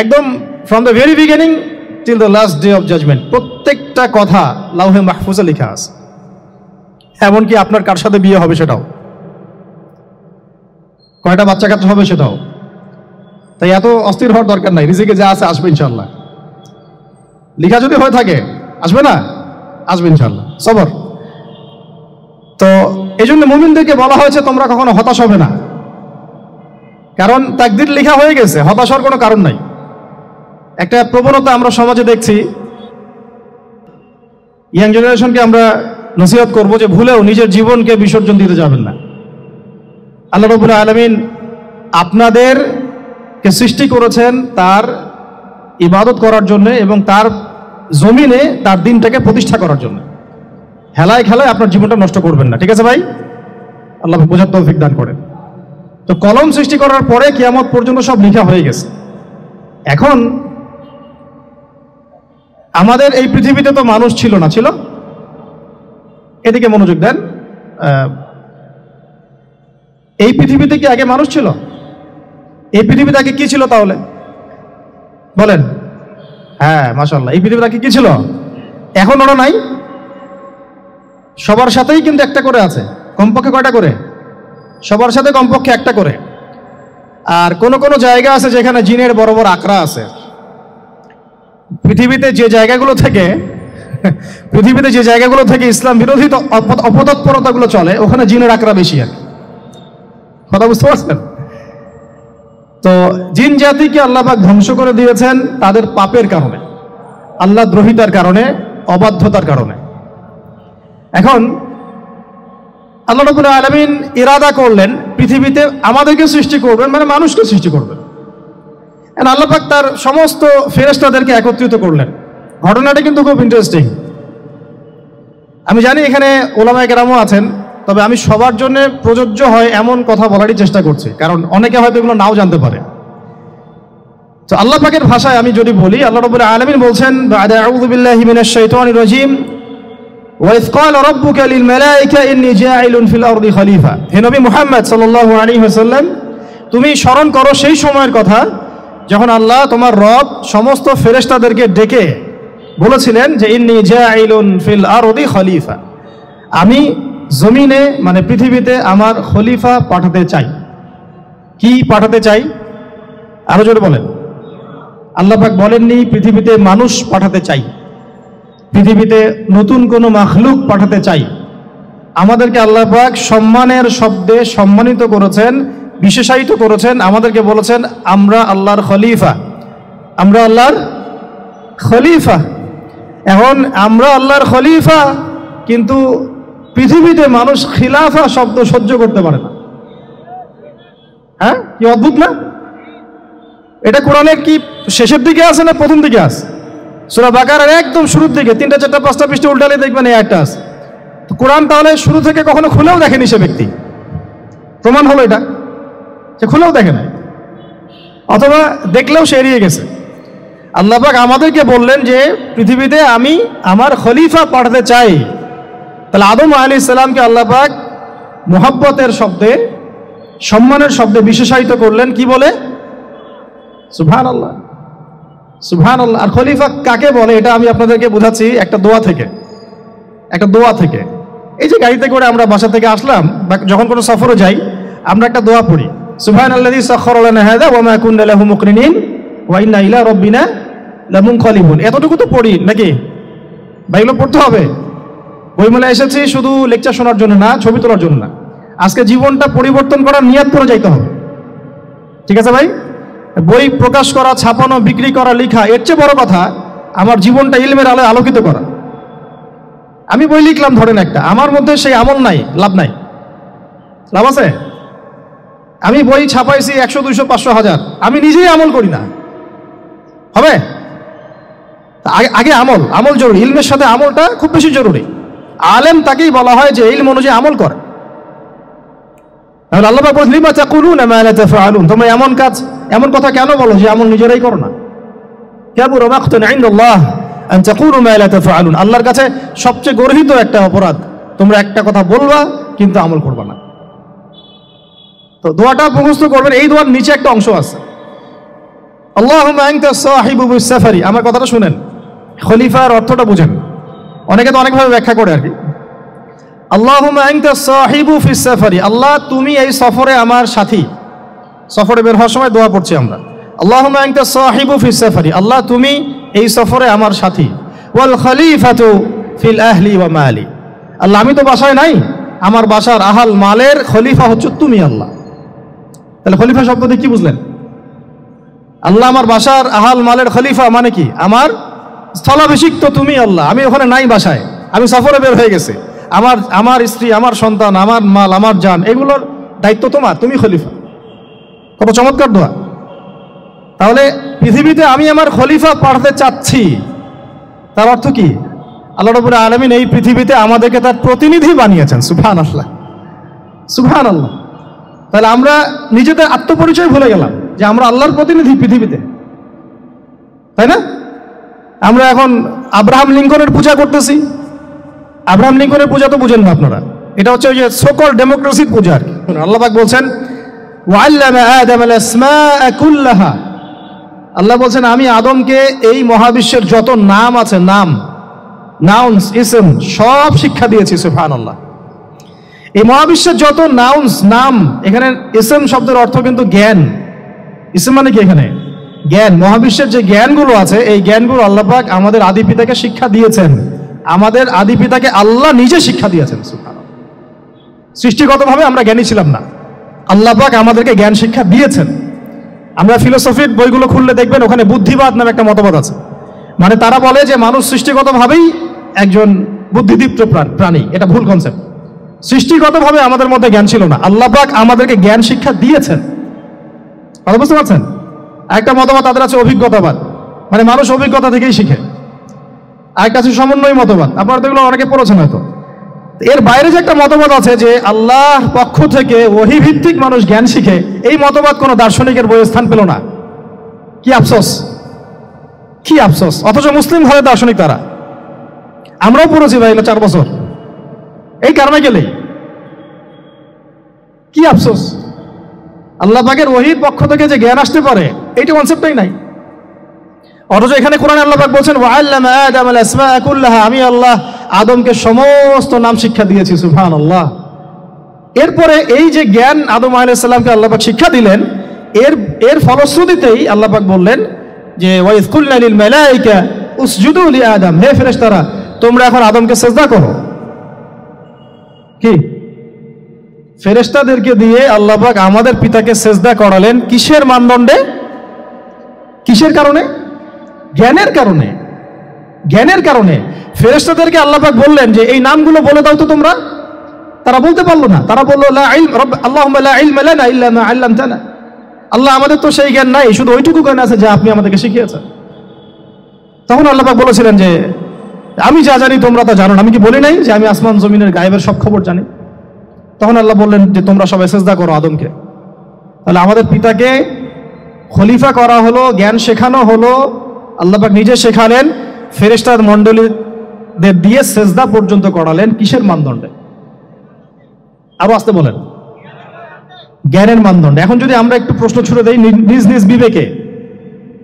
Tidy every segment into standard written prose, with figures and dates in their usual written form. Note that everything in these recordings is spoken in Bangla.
একদম from the very beginning till the last day of judgement প্রত্যেকটা কথা লাউহে মাহফুজে লেখা আছে। এমনকি আপনার কার সাথে বিয়ে হবে সেটাও, কয়টা বাচ্চা কাচ্চা হবে সেটাও। তাই এত অস্থির হওয়ার দরকার নাই, রিজিকে যা আছে আসবে ইনশাল্লাহ। লেখা যদি হয়ে থাকে আসবে না, আসবে ইনশাল্লাহ, সবর। তো এই জন্য মুমিনদেরকে বলা হয়েছে তোমরা কখনো হতাশ হবে না, কারণ তাকদীর লেখা হয়ে গেছে, হতাশ হওয়ার কোনো কারণ নাই। একটা প্রবণতা আমরা সমাজে দেখছি, ইয়াং জেনারেশনকে আমরা নসিহত করব যে ভুলেও নিজের জীবনকে বিসর্জন দিতে যাবেন না। আল্লাহ রাব্বুল আলামিন আপনাদেরকে সৃষ্টি করেছেন তার ইবাদত করার জন্য এবং তার জমিনে তার দিনটাকে প্রতিষ্ঠা করার জন্য। হেলায় খেলায় আপনার জীবনটা নষ্ট করবেন না, ঠিক আছে ভাই? আল্লাহ বোঝার তৌফিক দান করেন। তো কলম সৃষ্টি করার পরে কিয়ামত পর্যন্ত সব লেখা হয়ে গেছে। এখন আমাদের এই পৃথিবীতে তো মানুষ ছিল না, ছিল? এদিকে মনোযোগ দেন। এই পৃথিবীতে কি আগে মানুষ ছিল? এই পৃথিবীতে আগে কি ছিল তাহলে বলেন? হ্যাঁ, মাশাআল্লাহ। এই পৃথিবীতে আগে কি ছিল? এখন ওরা নাই? সবার সাথেই কিন্তু একটা করে আছে, কমপক্ষে কয়টা করে? সবার সাথে কমপক্ষে একটা করে। আর কোন কোন জায়গা আছে যেখানে জিনের বড় বড় আকড়া আছে। পৃথিবীতে যে জায়গাগুলো থেকে ইসলাম বিরোধী অপতৎপরতাগুলো চলে, ওখানে জিনের আকড়া বেশি। আর কথা বুঝতে পারছেন? তো জিন জাতিকে আল্লাহ পাক ধ্বংস করে দিয়েছেন তাদের পাপের কারণে, আল্লাহ দ্রোহিতার কারণে, অবাধ্যতার কারণে। এখন আল্লাহ রাব্বুল আলামিন ইরাদা করলেন পৃথিবীতে আমাদেরকে সৃষ্টি করবেন, মানে মানুষকে সৃষ্টি করবেন। আল্লাহ পাক তার সমস্ত ফেরেশতাদেরকে একত্রিত করলেন। ঘটনাটা কিন্তু খুব ইন্টারেস্টিং। আমি জানি এখানে ওলামায়ে কেরামও আছেন, তবে আমি সবার জন্য প্রযোজ্য হয় এমন কথা বলারই চেষ্টা করছি, কারণ অনেকে হয়তো এগুলো নাও জানতে পারে। তো আল্লাহ পাকের ভাষায় আমি যদি বলি, আল্লাহ রাব্বুল আলামিন বলছেন, বা'দা আউযু বিল্লাহি মিনাশ শাইতানির রাজীম, ওয়া ইয ক্বালা রাব্বুকা লিল মালায়েকা ইন্নী জাঈলুন ফিল আরদি খলিফা। হে নবী মুহাম্মদ সাল্লাল্লাহু আলাইহি ওয়াসাল্লাম, তুমি স্মরণ করো সেই সময়ের কথা যখন আল্লাহ তোমার রব সমস্ত ফেরেশতাদেরকে ডেকে বলেছিলেন যে ইন্নী জাঈলুন ফিল আরদি খলিফা, আমি জমিনে মানে পৃথিবীতে আমার খলিফা পাঠাতে চাই। কি পাঠাতে চাই? আরো জোরে বলেন। আল্লাহ পাক বলেননি পৃথিবীতে মানুষ পাঠাতে চাই, পৃথিবীতে নতুন কোনো মাখলুক পাঠাতে চাই। আমাদেরকে আল্লাহ পাক সম্মানের শব্দে সম্মানিত করেছেন, বিশেষায়িত করেছেন। আমাদেরকে বলেছেন আমরা আল্লাহর খলিফা, আমরা আল্লাহর খলিফা। এখন আমরা আল্লাহর খলিফা, কিন্তু পৃথিবীতে মানুষ খিলাফা শব্দ সহ্য করতে পারে না। হ্যাঁ, কি অদ্ভুত না? এটা কোরআনের কি শেষের দিকে আছে না প্রথম দিকে আছে? সূরা বাকারার একদম শুরুর দিকে 3টা 4টা 5টা পৃষ্ঠা উল্টালে দেখবেন এই একটা আছে। তো কোরআন তাহলে শুরু থেকে কখনো খুলেও দেখেনি সে ব্যক্তি, প্রমাণ হলো এটা, সে খুলেও দেখে না, অথবা দেখলেও সে এড়িয়ে গেছে। আল্লাহ পাক আমাদেরকে বললেন যে পৃথিবীতে আমি আমার খলিফা পাঠাতে চাই। তাহলে আদম আলাইহিস সালামকে আল্লাহ পাক মুহাব্বতের শব্দে, সম্মানের শব্দে বিশেষায়িত করলেন, কি বলে? সুবহানাল্লাহ, সুবহানাল্লাহ। আর খলিফা কাকে বলে এটা আমি আপনাদেরকে বোঝাচ্ছি একটা দোয়া থেকে, একটা দোয়া থেকে। এই যে গাড়িতে করে আমরা বাসা থেকে আসলাম বা যখন কোনো সফরে যাই, আমরা একটা দোয়া পড়ি, সুবহানাল্লাযী সাখখারা লানা হাযা ওয়া মা কুননা লাহু মুকরিনিন ওয়া ইন্না ইলা রাব্বিনা লামুনকালিবুন। এতটুকু তো পড়ি নাকি? বা এগুলো পড়তে হবে? বইমেলায় এসেছি শুধু লেকচার শোনার জন্য না, ছবি তোলার জন্য না। আজকে জীবনটা পরিবর্তন করার নিয়ত করে যাইতে হবে, ঠিক আছে ভাই? বই প্রকাশ করা, ছাপানো, বিক্রি করা, লেখা, এর চেয়ে বড় কথা আমার জীবনটা ইলমের আলোয় আলোকিত করা। আমি বই লিখলাম ধরেন একটা, আমার মধ্যে সেই আমল নাই, লাভ নাই। লাভ আছে? আমি বই ছাপাইছি 100, 200, 500, 1000, আমি নিজেই আমল করি না, হবে? আগে আমল জরুরি। ইলমের সাথে আমলটা খুব বেশি জরুরি। আলেম তাকেই বলা হয় যে ইলম অনুযায়ী আমল করে। তাহলে আল্লাহ পাক বলেন, লিমা তাকুলুনা মা লা তাফআলুন, তোমরা এমন কথা কেন বলো যে আমল নিজেরাই করো না? কাবুরা মাকতান ইনদাল্লাহ আন তাকুলু মা লা তাফআলুন, আল্লাহর কাছে সবচেয়ে গর্হিত একটা অপরাধ, তোমরা একটা কথা বলবা কিন্তু আমল করবা না। তো দোয়াটা মুখস্থ করবেন। এই দোয়ার নিচে একটা অংশ আছে, আল্লাহুম্মা আনতা সাহিবু ফিস সাফারি, আমার কথাটা শুনেন, খলিফার অর্থটা বুঝেন। অনেকে তো অনেকভাবে ব্যাখ্যা করে আর কি। আল্লাহুম্মা আনতা সাহিবু ফিস সাফারি, আল্লাহ তুমি এই সফরে আমার সাথী। সফরে বের হওয়ার সময় দোয়া পড়ছি আমরা, আল্লাহুম্মা আনতা সাহিবু ফিস সাফারি, আল্লাহ তুমি এই সফরে আমার সাথী। ওয়াল খলিফাতু ফিল আহলি ওয়া মালি, আল্লাহ আমি তো বাসায় নাই, আমার বাসার আহাল মালের খলিফা হচ্ছে তুমি আল্লাহ। তাহলে খলিফা শব্দ দিয়ে কি বুঝলেন? আল্লাহ আমার বাসার আহাল মালের খলিফা মানে কি? আমার স্থলাভিষিক্ত তুমি আল্লাহ, আমি ওখানে নাই বাসায়, আমি সফরে বের হয়ে গেছি, আমার স্ত্রী, আমার সন্তান, আমার মাল, আমার জান, এগুলোর দায়িত্ব তোমার, তুমি খলিফা। কত চমৎকার দোয়া। তাহলে পৃথিবীতে আমি আমার খলিফা পাঠাতে চাচ্ছি, তার অর্থ কি? আল্লাহ রাব্বুল আলামিন এই পৃথিবীতে আমাদেরকে তার প্রতিনিধি বানিয়েছেন। সুবহানাল্লাহ, সুবহানাল্লাহ। তাহলে আমরা নিজেদের আত্মপরিচয় ভুলে গেলাম যে আমরা আল্লাহর প্রতিনিধি পৃথিবীতে, তাই না? আমরা এখন আব্রাহাম লিঙ্কনের পূজা করতেছি। আব্রাহাম লিঙ্কনের পূজা তো বুঝেন না আপনারা, এটা হচ্ছে ওই যে সকল ডেমোক্রেসির পূজা আর কি। আল্লাহ পাক বলছেন ওয়াল্লামা আদামাল আসমাআ কুল্লাহা, আল্লাহ বলছেন আমি আদমকে এই মহাবিশ্বের যত নাম আছে, নাউন্স, ইসম, সব শিক্ষা দিয়েছি। সুবহানাল্লাহ। এই মহাবিশ্বের যত নাম, এখানে ইসম শব্দের অর্থ কিন্তু জ্ঞান। ইসম মানে কি? এখানে জ্ঞান। মহাবিশ্বের যে জ্ঞানগুলো আছে, এই জ্ঞানগুলো আল্লাহ পাক আমাদের আদি পিতাকে শিক্ষা দিয়েছেন। আমাদের আদি পিতাকে আল্লাহ নিজে শিক্ষা দিয়েছেন। সুবহানাল্লাহ। সৃষ্টিগতভাবে আমরা জ্ঞানী ছিলাম না, আল্লাহ পাক আমাদেরকে জ্ঞান শিক্ষা দিয়েছেন। আমরা ফিলোসফির বইগুলো খুললে দেখবেন ওখানে বুদ্ধিবাদ নামে একটা মতবাদ আছে। মানে তারা বলে যে মানুষ সৃষ্টিগতভাবেই একজন বুদ্ধিদীপ্ত প্রাণী। এটা ভুল কনসেপ্ট। সৃষ্টিগতভাবে আমাদের মধ্যে জ্ঞান ছিল না, আল্লাহ পাক আমাদেরকে জ্ঞান শিক্ষা দিয়েছেন। কথা বুঝতে পারছেন? একটা মতবাদ তাদের আছে অভিজ্ঞতাবাদ, মানে মানুষ অভিজ্ঞতা থেকেই শিখে। আরেকটা আছে সমন্বয় মতবাদ, আপনারা তো এগুলো অনেকে পড়েছেন হয়তো। এর বাইরে যে একটা মতবাদ আছে যে আল্লাহর পক্ষ থেকে ওহী ভিত্তিক মানুষ জ্ঞান শিখে, এই মতবাদ কোনো দার্শনিকের বইয়ে স্থান পেল না। কি আফসোস, কি আফসোস। অথচ মুসলিম ঘরের দার্শনিক তারা। আমরাও পড়েছি ভাই 4 বছর, এই কারণে গেলেই। কি আফসোস, আল্লাহ পাকের ওহীর পক্ষ থেকে যে জ্ঞান আসতে পারে এইটা কনসেপ্টই নাই। অথচ এখানে কোরআনে আল্লাহ পাক বলছেন ওয়াল্লামা আদামাল আসমাআ কুল্লাহা, আমি আল্লাহ আদমকে সমস্ত নাম শিক্ষা দিয়েছি। সুবহানাল্লাহ। এরপরে এই যে জ্ঞান আদম আলাইহিস সালামকে আল্লাহ পাক শিক্ষা দিলেন, এর ফলশ্রুতিতেই আল্লাহ পাক বললেন যে ওয়াইজ কুলনা লিল মালাইকা উসজুদু লি আদম, হে ফেরেশতারা তোমরা এখন আদমকে সিজদা করো। কি ফেরেশতাদেরকে দিয়ে আল্লাহ পাক আমাদের পিতাকে সিজদা করালেন কিসের মানদণ্ডে? কিসের কারণে? জ্ঞানের কারণে। জ্ঞানের কারণে ফেরেশতাদেরকে আল্লাহ পাক বললেন যে এই নামগুলো বলে দাও তো তোমরা। তারা বলতে পারলো না, তারা বললো লা ইলম আল্লাহুম্মা লা ইলমা লানা ইল্লা মা আল্লামতানা, আল্লাহ আমাদের তো সেই জ্ঞান নাই, শুধু ওইটুকু জ্ঞান আছে যা আপনি আমাদেরকে শিখিয়েছেন। তখন আল্লাহ পাক বলেছিলেন যে আমি যা জানি তোমরা তা জানো না, আমি কি বলি নাই যে আমি আসমান জমিনের গায়েবের সব খবর জানি? তখন আল্লাহ বললেন যে তোমরা সবাই সিজদা করো আদমকে। তাহলে আমাদের পিতাকে খলিফা করা হলো, জ্ঞান শেখানো হলো, আল্লাহ পাক নিজে শেখালেন, ফেরেশতার মণ্ডলীদের দিয়ে সিজদা পর্যন্ত করালেন। কিসের মানদণ্ডে? আরো আসতে বলেন। জ্ঞানের মানদণ্ডে। এখন যদি আমরা একটু প্রশ্ন ছুড়ে দেই নিজ নিজ বিবেকে,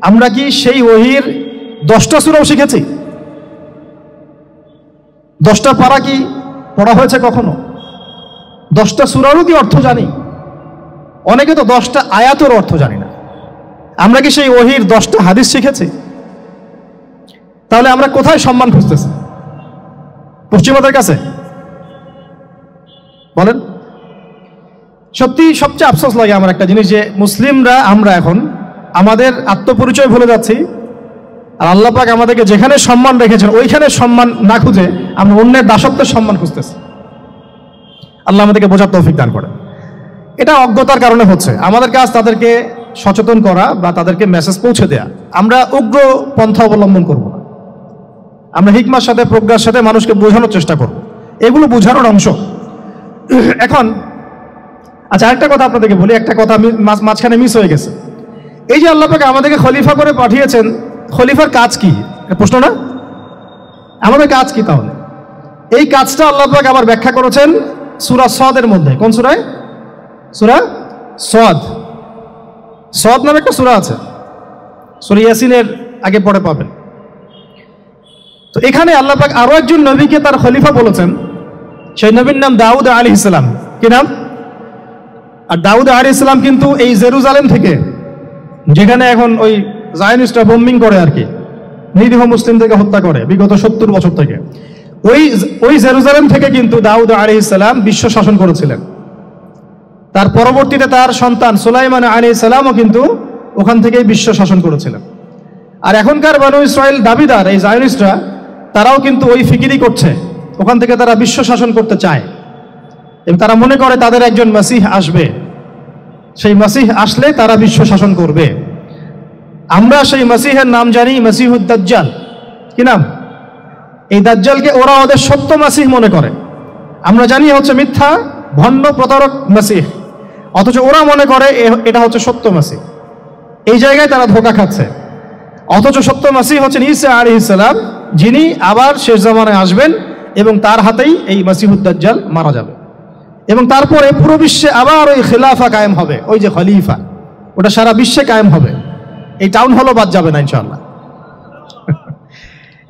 আমরা কি সেই ওহীর 10টা সূরাও শিখেছি? 10টা পারা কি পড়া হয়েছে কখনো? 10টা সূরারও কি অর্থ জানি? অনেকে তো 10টা আয়াতের অর্থ জানি না। আমরা কি সেই ওহীর 10টা হাদিস শিখেছি? তাহলে আমরা কোথায় সম্মান খুঁজতেছি? পশ্চিমাদের কাছে? বলেন। সত্যি সবচেয়ে আফসোস লাগে আমার একটা জিনিস, যে মুসলিমরা আমরা এখন আমাদের আত্মপরিচয় ভুলে যাচ্ছি, আর আল্লাহ পাক আমাদেরকে যেখানে সম্মান রেখেছেন ওইখানে সম্মান না খুঁজে আমরা অন্যের দাসত্বের সম্মান খুঁজতেছি। আল্লাহ আমাদেরকে বোঝার তৌফিক দান করে। এটা অজ্ঞতার কারণে হচ্ছে। আমাদের কাজ তাদেরকে সচেতন করা বা তাদেরকে মেসেজ পৌঁছে দেয়া। আমরা উগ্র পন্থা অবলম্বন করব না, আমরা হিকমার সাথে প্রজ্ঞার সাথে মানুষকে বোঝানোর চেষ্টা করব। এগুলো বোঝানোর অংশ। এখন আচ্ছা, আরেকটা কথা আপনাদেরকে বলি, একটা কথা মাঝখানে মিস হয়ে গেছে। এই যে আল্লাহ পাক আমাদেরকে খলিফা করে পাঠিয়েছেন, খলিফার কাজ কি? প্রশ্ন না? আমাদের কাজ কি তাহলে? এই কাজটা আল্লাহ পাক আবার ব্যাখ্যা করেছেন সূরা সদের মধ্যে। কোন সূরায়? সূরা সদ। সদ নামে একটা সূরা আছে। সূরা ইয়াসিনের আগে পরে পাবেন। তো এখানে আল্লাহ পাক আরো একজন নবীকে তার খলিফা বলেছেন, সেই নবীর নাম দাউদ আলাইহিস সালাম। কি নাম? আর দাউদ আলাইহিস সালাম কিন্তু এই জেরুজালেম থেকে, যেখানে এখন ওই জায়নিস্টরা বোম্বিং করে আর কি, নিরীহ মুসলিমদেরকে হত্যা করে বিগত 70 বছর থেকে, ওই জেরুজালেম থেকে কিন্তু দাউদ আলাইহিস সালাম বিশ্ব শাসন করেছিলেন। তার পরবর্তীতে তার সন্তান সুলাইমান আলাইহিস সালামও কিন্তু ওখান থেকেই বিশ্ব শাসন করেছিলেন। আর এখনকার বনু ইসরাইল দাবিদার এই জায়নিস্টরা, তারাও কিন্তু ওই ফিকিরই করছে, ওখান থেকে তারা বিশ্ব শাসন করতে চায় এবং তারা মনে করে তাদের একজন মাসিহ আসবে, সেই মাসিহ আসলে তারা বিশ্ব শাসন করবে। আমরা সেই মাসিহের নাম জানি মাসিহুদ দাজ্জাল। কি নাম? এই দাজ্জালকে ওরা ওদের সত্য মাসিহ মনে করে, আমরা জানি হচ্ছে মিথ্যা ভণ্ড প্রতারক মাসিহ, অথচ ওরা মনে করে এটা হচ্ছে সত্য মাসিহ। এই জায়গায় তারা ধোঁকা খাচ্ছে। অথচ সত্য মাসিহ হচ্ছেন ঈসা আলাইহিস সালাম, যিনি আবার শেষ জামানায় আসবেন এবং তার হাতেই এই মাসিহুদ দাজ্জাল মারা যাবে এবং তারপরে পুরো বিশ্বে আবার ওই খিলাফা কায়েম হবে, ওই যে খলিফা, ওটা সারা বিশ্বে কায়েম হবে। এই টাউন হলও বাদ যাবে না ইনশাআল্লাহ।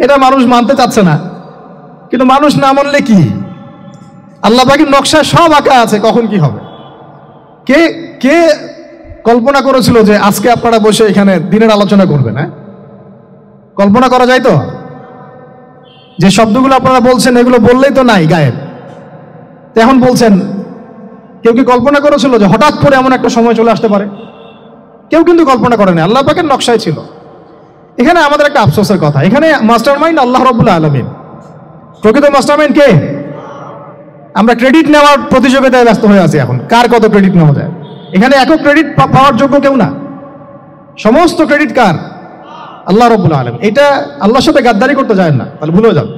এটা মানুষ মানতে চাচ্ছে না, কিন্তু মানুষ না মানলে কি, আল্লাহ পাকের নকশায় সব আঁকা আছে কখন কি হবে। কে কে কল্পনা করেছিল যে আজকে আপনারা বসে এখানে দিনের আলোচনা করবেন? হ্যাঁ, কল্পনা করা যায় তো? যে শব্দগুলো আপনারা বলছেন এগুলো বললেই তো নাই, গায়েব। তো এখন বলছেন, কেউ কি কল্পনা করেছিল যে হঠাৎ করে এমন একটা সময় চলে আসতে পারে? কেউ কিন্তু কল্পনা করেনি, আল্লাহ পাকের নকশায় ছিল। এখানে আমাদের একটা আফসোসের কথা, এখানে মাস্টারমাইন্ড আল্লাহ রাব্বুল আলামিন। প্রকৃত মাস্টারমাইন্ড কে? আমরা ক্রেডিট নেওয়ার প্রতিযোগিতায় ব্যস্ত হয়ে আছি এখন, কার কত ক্রেডিট নেওয়া যায়। এখানে একক ক্রেডিট পাওয়ার যোগ্য কেউ না, সমস্ত ক্রেডিট কার? আল্লাহ রাব্বুল আলামিন। এটা আল্লাহর সাথে গাদ্দারি করতে যায় না, তাহলে ভুলে যান।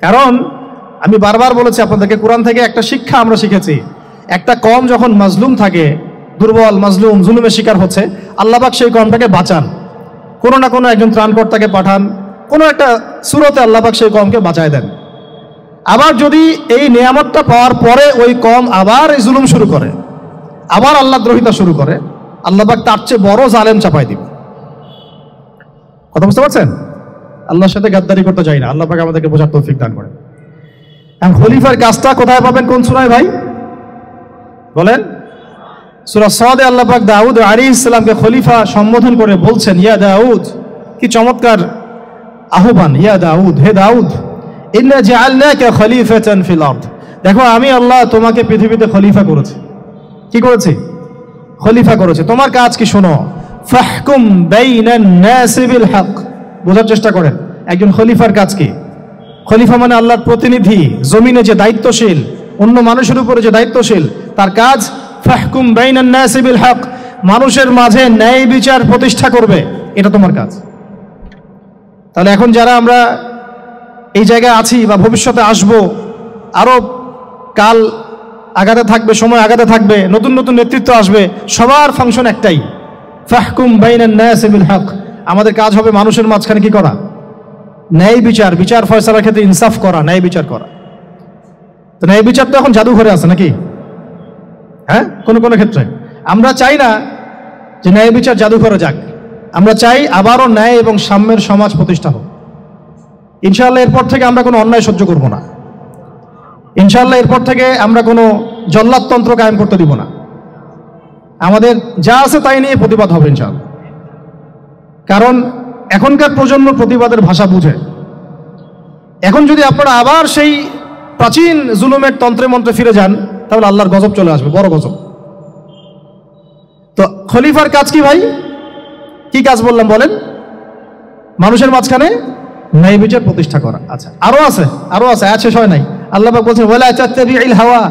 কারণ আমি বারবার বলেছি আপনাদেরকে, কোরআন থেকে একটা শিক্ষা আমরা শিখেছি, একটা কওম যখন মাজলুম থাকে, দুর্বল মাজলুম জুলুমের শিকার হচ্ছে, আল্লাহ পাক সেই কওমটাকে বাঁচান, কোনো না কোনো একজন ত্রাণকর্তাকে পাঠান, কোনো একটা সূরতে আল্লাহ পাক সেই কওমকে বাঁচায় দেন। আবার যদি এই নিয়ামতটা পাওয়ার পরে ওই কওম আবার এই জুলুম শুরু করে, আবার আল্লাহ দ্রোহিতা শুরু করে, আল্লাহ পাক তার চেয়ে বড় জালেম চাপাই দিবে। কথা বুঝতে পারছেন? আল্লাহর সাথে গাদ্দারি করতে চাই না, আল্লাহ পাক আমাদেরকে বোঝার তৌফিক দান করেন। এখন খলিফার কাজটা কোথায় পাবেন, কোন সূরায় ভাই বলেন? সূরা সাদে আল্লাহ পাক দাউদ আলাইহিস সালামকে খলিফা সম্বোধন করে বলছেন, ইয়া দাউদ, কি চমৎকার আহ্বান, ইয়া দাউদ, হে দাউদ, ইন্না জাআলনাকা খলিফাতান ফিল আরদ। দেখো আমি আল্লাহ তোমাকে পৃথিবীতে খলিফা করেছি। কি করেছি? খলিফা করেছে। তোমার কাজ কি শোনো, ফাহকুম বাইনান নাসি বিল হক। বোঝার চেষ্টা করেন একজন খলিফার কাজ কি। খলিফা মানে আল্লাহর প্রতিনিধি, জমিনে যে দায়িত্বশীল, অন্য মানুষের উপরে যে দায়িত্বশীল, তার কাজ ফাহকুম বাইনান নাসি বিল হক, মানুষের মাঝে ন্যায় বিচার প্রতিষ্ঠা করবে, এটা তোমার কাজ। তাহলে এখন যারা আমরা এই জায়গায় আছি বা ভবিষ্যতে আসব, আরো কাল আগাতে থাকবে, সময় আগাতে থাকবে, নতুন নতুন নেতৃত্ব আসবে, সবার ফাংশন একটাই, ফাহকুম বাইনান নাসি বিল হক। আমাদের কাজ হবে মানুষের মাঝখানে কি করা, ন্যায় বিচার, বিচার ফয়সালার ক্ষেত্রে ইনসাফ করা, ন্যায় বিচার করা। তো ন্যায় বিচার তো এখন জাদুঘরে আছে নাকি? হ্যাঁ, কোন কোন ক্ষেত্রে আমরা চাই না যে ন্যায় বিচার জাদুঘরে যাক, আমরা চাই আবারও ন্যায় এবং সাম্যের সমাজ প্রতিষ্ঠা হোক। ইনশাআল্লাহ এরপর থেকে আমরা কোনো অন্যায় সহ্য করব না, ইনশাআল্লাহ এরপর থেকে আমরা কোনো জল্লাদতন্ত্র কায়েম করতে দিব না, আমাদের যা আছে তাই নিয়ে প্রতিবাদ হবে ইনশাআল্লাহ। কারণ এখনকার প্রজন্ম প্রতিবাদের ভাষা বুঝে। এখন যদি আপনারা আবার সেই প্রাচীন জুলুমের তন্ত্রে মন্ত্রে ফিরে যান, তাহলে আল্লাহর গজব চলে আসবে, বড় গজব। তো খলিফার কাজ কি ভাই? কি কাজ বললাম বলেন? মানুষের মাঝখানে ন্যায় বিচার প্রতিষ্ঠা করা। আচ্ছা, আরো আছে, আরো আছে, আয়াত শেষ হয় নাই। আল্লাহ পাক বলছেন, ওয়ালা তাত্তাবিউল হাওয়া,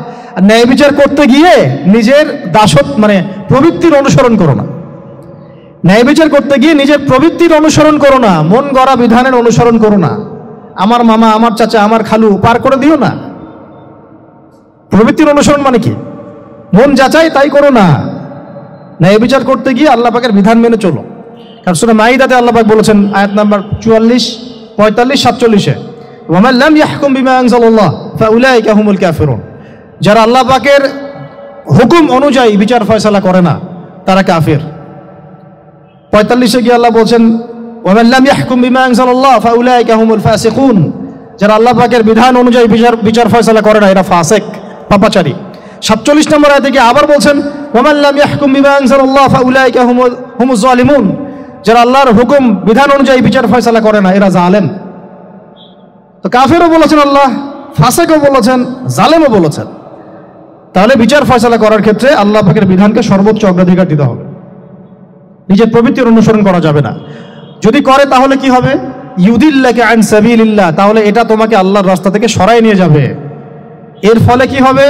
ন্যায় বিচার করতে গিয়ে নিজের দাসত্ব মানে প্রবৃত্তির অনুসরণ করো না। ন্যায় বিচার করতে গিয়ে নিজের প্রবৃত্তির অনুসরণ করো না, মন গড়া বিধানের অনুসরণ করো না। আমার মামা, আমার চাচা, আমার খালু পার করে দিও না। প্রবৃত্তির অনুসরণ মানে কি? মন যাচাই তাই করো না। ন্যায় বিচার করতে গিয়ে আল্লাহ পাকের বিধান মেনে চলো। কারণ সূরা মাইদাতে আল্লাহ পাক বলেছেন আয়াত নাম্বার 44, 45, 47-এ, ওয়া মান লাম ইয়াহকুম বিমা আনজালাল্লাহ ফাউলাইকা হুমুল কাফিরুন। যারা আল্লাহ পাকের হুকুম অনুযায়ী বিচার ফয়সালা করে না, তারা কাফির। 45-এ গিয়ে আল্লাহ বলছেন ওয়ামান লাম ইয়াহকুম বিমা আনজালাল্লাহ ফাউলাইকা হুমুল ফাসিকুন, যারা আল্লাহ পাকের বিধান অনুযায়ী বিচার ফয়সালা করে না এরা ফাসিক, পাপাচারী। 47 নম্বর আয়াতে গিয়ে আবার বলছেন ওয়ামান লাম ইয়াহকুম বিমা আনজালাল্লাহ ফাউলাইকা হুমুজ জালিমুন, যারা আল্লাহর হুকুম বিধান অনুযায়ী বিচার ফয়সালা করে না এরা জালেম। তো কাফেরও বলেছেন আল্লাহ, ফাসিকও বলেছেন, জালেমও বলেছেন। তাহলে বিচার ফয়সালা করার ক্ষেত্রে আল্লাহ পাকের বিধানকে সর্বোচ্চ অগ্রাধিকার দিতে হবে, নিজের প্রবৃত্তির অনুসরণ করা যাবে না। যদি করে তাহলে কি হবে? ইউদিল্লাকা আন সাবিলিল্লাহ, তাহলে এটা তোমাকে আল্লাহর রাস্তা থেকে সরায় নিয়ে যাবে। এর ফলে কি হবে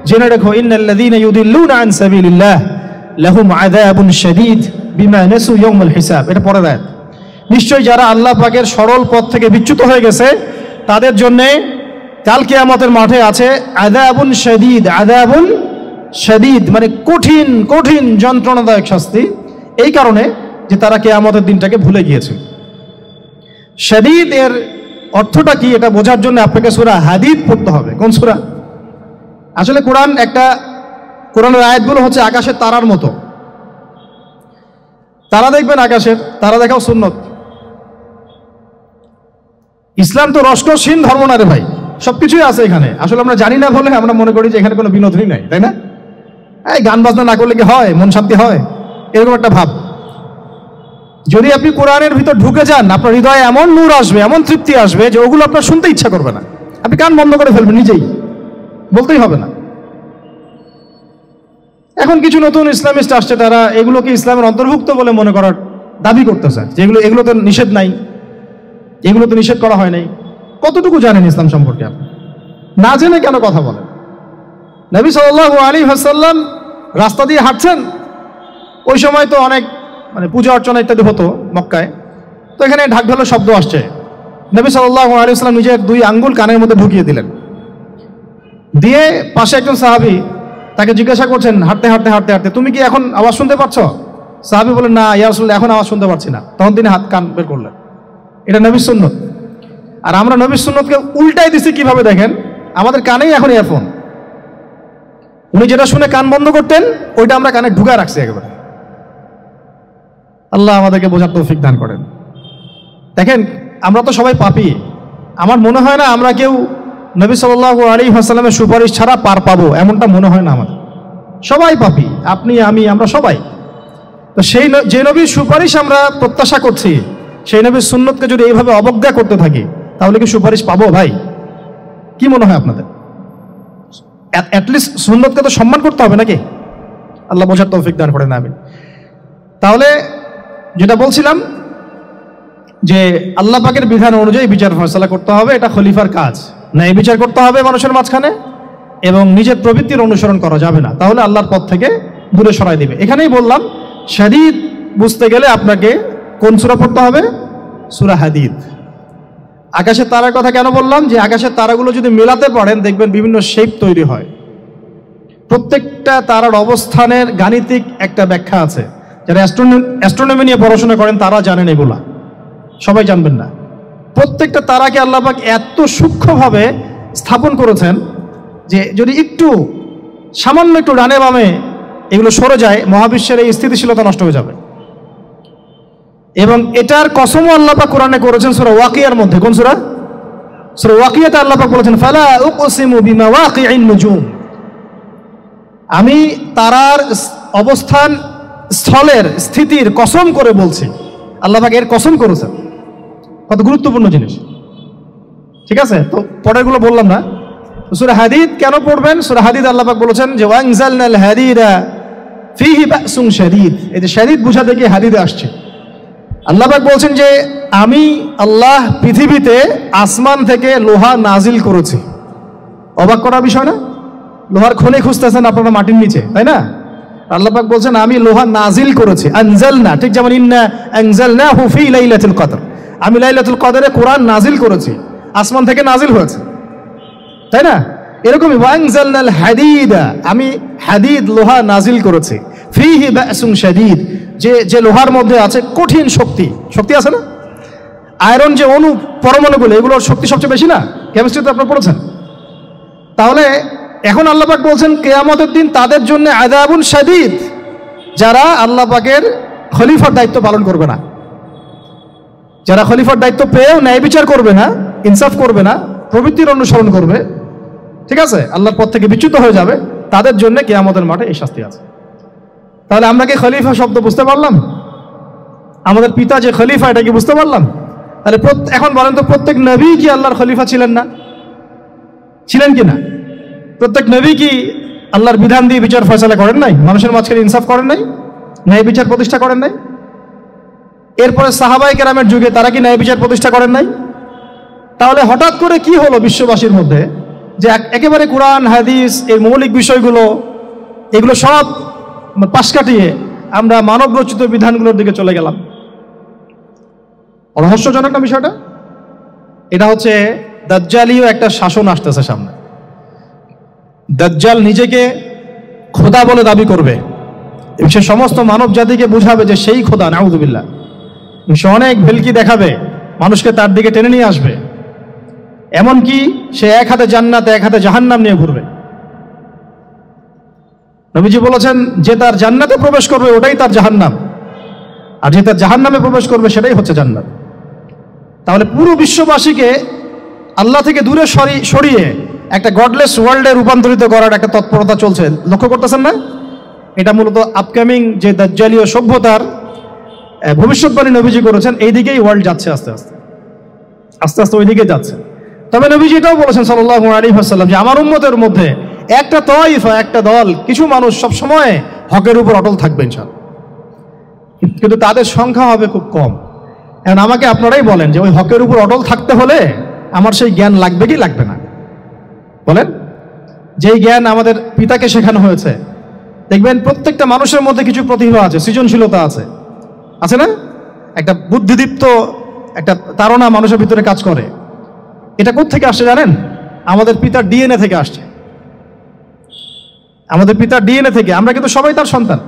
জেনে রেখো, ইন্নাল্লাযীনা ইউদিল্লুনা আন সাবিলিল্লাহ লাহুম আযাবুন শাদীদ বিমা নাসু ইয়াউমাল হিসাব। এটা পরের আয়াত। নিশ্চয়ই যারা আল্লাহ পাকের সরল পথ থেকে বিচ্যুত হয়ে গেছে তাদের জন্য কাল কিয়ামতের মাঠে আছে আযাবুন শাদীদ। আযাবুন শাদীদ মানে কঠিন কঠিন যন্ত্রণাদায়ক শাস্তি, এই কারণে যে তারা কিয়ামতের দিনটাকে ভুলে গিয়েছে। শাদীদ এর অর্থটা কি এটা বোঝার জন্য আপনাকে সূরা হাদীদ পড়তে হবে। কোন সূরা? আসলে কোরআনের আয়াতগুলো হচ্ছে আকাশের তারার মতো। তারা দেখবেন আকাশের, তারা দেখাও সুন্নত। ইসলাম তো রসকসহীন ধর্ম না রে ভাই, সবকিছুই আছে এখানে। আসলে আমরা জানি না বলে আমরা মনে করি যে এখানে কোনো বিনোদনই নাই, তাই না? এই গান বাজনা না করলে কি হয়, মন শান্তি হয়, এরকম একটা ভাব। যদি আপনি কোরআনের ভিতর ঢুকে যান আপনার হৃদয়ে এমন নূর আসবে, এমন তৃপ্তি আসবে যে ওগুলো আপনার শুনতে ইচ্ছা করবে না, আপনি কান বন্ধ করে ফেলবেন, নিজেই বলতেই হবে না। এখন কিছু নতুন ইসলামিস্ট আসছে, তারা এগুলোকে ইসলামের অন্তর্ভুক্ত বলে মনে করার দাবি করতেছে, যে এগুলো তো নিষেধ নাই, এগুলো তো নিষেধ করা হয় নাই। কতটুকু জানেন ইসলাম সম্পর্কে আপনি? না জেনে কেন কথা বলেন? নবী সাল্লাল্লাহু আলাইহি ওয়াসাল্লাম রাস্তা দিয়ে হাঁটছেন, ওই সময় তো অনেক পূজা অর্চনা ইত্যাদি হতো মক্কায়। তো এখানে ঢাক ঢোলের শব্দ আসছে, নবী সাল্লাল্লাহু আলাইহি ওয়াসাল্লাম নিজের 2 আঙ্গুল কানের মধ্যে ঢুকিয়ে দিলেন, দিয়ে পাশে একজন সাহাবী তাকে জিজ্ঞাসা করছেন হাঁটতে হাঁটতে হাঁটতে হাঁটতে, তুমি কি এখন আওয়াজ শুনতে পাচ্ছ? সাহাবী বলেন, না ইয়া রাসূলুল্লাহ, এখন আওয়াজ শুনতে পাচ্ছি না। তখন তিনি কান বের করলেন। এটা নবীর সুন্নত। আর আমরা নবীর সুন্নতকে উল্টাই দিছি কিভাবে দেখেন, আমাদের কানেই এখন ইয়ারফোন। উনি যেটা শুনে কান বন্ধ করতেন ওইটা আমরা কানে ঢুকা রাখছি একেবারে। আল্লাহ আমাদেরকে বোঝার তৌফিক দান করেন। দেখেন আমরা তো সবাই পাপী। আমার মনে হয় না আমরা কেউ নবী সাল্লাল্লাহু আলাইহি ওয়াসাল্লামের সুপারিশ ছাড়া পার পাবো, এমনটা মনে হয় না আমাদের। সবাই পাপী, আপনি আমি আমরা সবাই। তো যে নবীর সুপারিশ আমরা প্রত্যাশা করছি, সেই নবীর সুন্নতকে যদি এইভাবে অবজ্ঞা করতে থাকি তাহলে কি সুপারিশ পাবো ভাই? কি মনে হয় আপনাদের? অ্যাটলিস্ট সুন্নতকে তো সম্মান করতে হবে নাকি? আল্লাহ বোঝার তৌফিক দান করেন, আমিন। তাহলে যেটা বলছিলাম যে আল্লাহ পাকের বিধান অনুযায়ী বিচার ফয়সালা করতে হবে, এটা খলিফার কাজ। ন্যায় বিচার করতে হবে মানুষের মাঝখানে, এবং নিজের প্রবৃত্তির অনুসরণ করা যাবে না, তাহলে আল্লাহর পথ থেকে দূরে সরাই দিবে। এখানেই বললাম শাদীদ বুঝতে গেলে আপনাকে কোন সূরা পড়তে হবে? সূরা হাদীদ। আকাশের তারার কথা কেন বললাম? যে আকাশের তারাগুলো যদি মেলাতে পারেন দেখবেন বিভিন্ন শেপ তৈরি হয়। প্রত্যেকটা তারার অবস্থানের গাণিতিক একটা ব্যাখ্যা আছে। যারা অ্যাস্ট্রোনমি নিয়ে পড়াশোনা করেন তারা জানেন, এগুলা সবাই জানবেন না। প্রত্যেকটা তারাকে আল্লাহ পাক এত সূক্ষ্মভাবে স্থাপন করেছেন যে যদি একটু সামান্য একটু ডানে বামে এগুলো সরে যায় মহাবিশ্বের এই স্থিতিশীলতা নষ্ট হয়ে যাবে। এবং এটার কসমও আল্লাহ পাক কোরআনে করেছেন সূরা ওয়াকিয়ার মধ্যে। কোন সূরা? সূরা ওয়াকিয়াতে আল্লাহ পাক বলেছেন ফালা উকসিমু বিমাওয়াকিইন নুজুম, আমি তারার অবস্থান স্থলের স্থিতির কসম করে বলছি। আল্লাহ পাক এর কসম করেছেন, কত গুরুত্বপূর্ণ জিনিস। ঠিক আছে, তো পরেরগুলো বললাম না। সূরা হাদীদ কেন পড়বেন? সূরা হাদীদ আল্লাহ পাক বলেছেন যে ওয়ানজালনাল হাদীদা ফীহি বাসুন শাদীদ। এই যে শাদীদ বুঝাতে গিয়ে হাদীদে আসছে। আল্লাহ পাক বলছেন যে আমি আল্লাহ পৃথিবীতে আসমান থেকে লোহা নাজিল করেছি। অবাক করার বিষয় না? লোহার খনি খুঁজতেছেন আপনারা মাটির নিচে, তাই না? আল্লাহ পাক বলছেন আমি লোহা নাজিল করেছি। আনজালনা, ঠিক যেমন ইন্না আনজালনাহু ফি লাইলাতুল কদর, আমি লাইলাতুল কদরে কোরআন নাজিল করেছি, আসমান থেকে নাজিল হয়েছে, তাই না? এরকমই ওয়ানজালনাল হাদীদা, আমি হাদীদ লোহা নাজিল করেছি। ফীহি বাসুন শাদীদ, যে লোহার মধ্যে আছে কঠিন শক্তি আছে না? আয়রন যে অণু পরমাণুগুলো, এগুলোর শক্তি সবচেয়ে বেশি না? কেমিস্ট্রিতে আপনারা পড়েছেন। তাহলে এখন আল্লাহ পাক বলছেন কিয়ামতের দিন তাদের জন্য আযাবুন শাদীদ, যারা আল্লাহ পাকের খলিফার দায়িত্ব পালন করবে না, যারা খলিফার দায়িত্ব পেয়েও ন্যায় বিচার করবে না, ইনসাফ করবে না, প্রবৃত্তির অনুসরণ করবে, ঠিক আছে, আল্লাহর পথ থেকে বিচ্যুত হয়ে যাবে, তাদের জন্য কিয়ামতের মাঠে এই শাস্তি আছে। তাহলে আমরা কি খলিফা শব্দ বুঝতে পারলাম? আমাদের পিতা যে খলিফা, এটা কি বুঝতে পারলাম? তাহলে এখন বলেন তো, প্রত্যেক নবী কি আল্লাহর খলিফা ছিলেন না? ছিলেন কি না? প্রত্যেক নবী কি আল্লাহর বিধান দিয়ে বিচার ফয়সালা করেন নাই? মানুষের মাঝখানে ইনসাফ করেন নাই? ন্যায় বিচার প্রতিষ্ঠা করেন নাই? এরপরে সাহাবায়ে কেরামের যুগে তারা কি ন্যায় বিচার প্রতিষ্ঠা করেন নাই? তাহলে হঠাৎ করে কি হলো বিশ্ববাসীর মধ্যে যে একেবারে কোরআন হাদিস এর মৌলিক বিষয়গুলো এগুলো সব পাশ কাটিয়ে আমরা মানব রচিত বিধানগুলোর দিকে চলে গেলাম? রহস্যজনক না বিষয়টা? এটা হচ্ছে দাজ্জালীয় একটা শাসন আসতেছে সামনে। দাজ্জাল নিজেকে খোদা বলে দাবি করবে, সে সমস্ত মানব জাতিকে বুঝাবে যে সেই খোদা, নাউযুবিল্লাহ। সে অনেক ভেলকি দেখাবে, মানুষকে তার দিকে টেনে নিয়ে আসবে, এমনকি সে এক হাতে জান্নাত এক হাতে জাহান্নাম নিয়ে ঘুরবে। নবীজি বলেছেন, যে তার জান্নাতে প্রবেশ করবে ওটাই তার জাহান্নাম, আর যে তার জাহান্নামে প্রবেশ করবে সেটাই হচ্ছে জান্নাত। তাহলে পুরো বিশ্ববাসীকে আল্লাহ থেকে দূরে সরিয়ে একটা গডলেস ওয়ার্ল্ডে রূপান্তরিত করার একটা তৎপরতা চলছে, লক্ষ্য করতেছেন না? এটা মূলত আপকামিং যে দাজ্জালীয় সভ্যতার ভবিষ্যৎবাণী নবীজি করেছেন, এই দিকেই ওয়ার্ল্ড যাচ্ছে, আস্তে আস্তে আস্তে আস্তে ওই দিকে যাচ্ছে। তবে নবীজি এটাও বলেছেন সাল্লাল্লাহু আলাইহি ওয়াসাল্লাম যে আমার উম্মতের মধ্যে একটা তয়ফা, একটা দল, কিছু মানুষ সব সময় হকের উপর অটল থাকবে ইনশাআল্লাহ, কিন্তু তাদের সংখ্যা হবে খুব কম। এখন আমাকে আপনারাই বলেন যে ওই হকের উপর অটল থাকতে হলে আমার সেই জ্ঞান লাগবে কি লাগবে না? বলেন। যেই জ্ঞান আমাদের পিতাকে শেখানো হয়েছে, দেখবেন প্রত্যেকটা মানুষের মধ্যে কিছু প্রতিভা আছে, সৃজনশীলতা আছে, আছে না? একটা বুদ্ধিদীপ্ত একটা তাড়না মানুষের ভিতরে কাজ করে। এটা কোত্থেকে আসছে জানেন? আমাদের পিতার ডিএনএ থেকে আসছে। আমাদের পিতার ডিএনএ থেকে, আমরা কিন্তু সবাই তার সন্তান।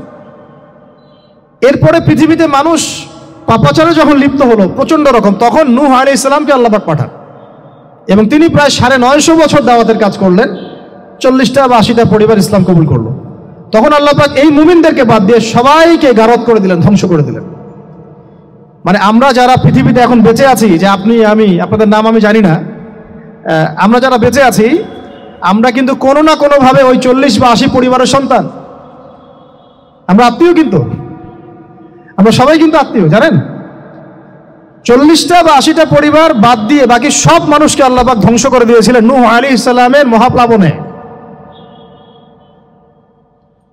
এরপরে পৃথিবীতে মানুষ পাপাচারে যখন লিপ্ত হলো প্রচন্ড রকম, তখন নূহ আলাইহিস সালামকে আল্লাহ পাক পাঠান এবং তিনি প্রায় 950 বছর দাওয়াতের কাজ করলেন, 40টা বা 80টা পরিবার ইসলাম কবুল করলো। তখন আল্লাহ পাক এই মুমিনদেরকে বাদ দিয়ে সবাইকে গারদ করে দিলেন, ধ্বংস করে দিলেন। মানে আমরা যারা পৃথিবীতে এখন বেঁচে আছি, যে আপনি আমি, আপনাদের নাম আমি জানি না, আমরা যারা বেঁচে আছি, আমরা কিন্তু কোনো না কোনোভাবে ওই 40 বা 80 পরিবারের সন্তান। আমরা আত্মীয়, কিন্তু আমরা সবাই কিন্তু আত্মীয়, জানেন? 40টা বা 80টা পরিবার বাদ দিয়ে বাকি সব মানুষকে আল্লাহ পাক ধ্বংস করে দিয়েছিলেন নূহ আলাইহিস সালামের মহাপ্লাবনে।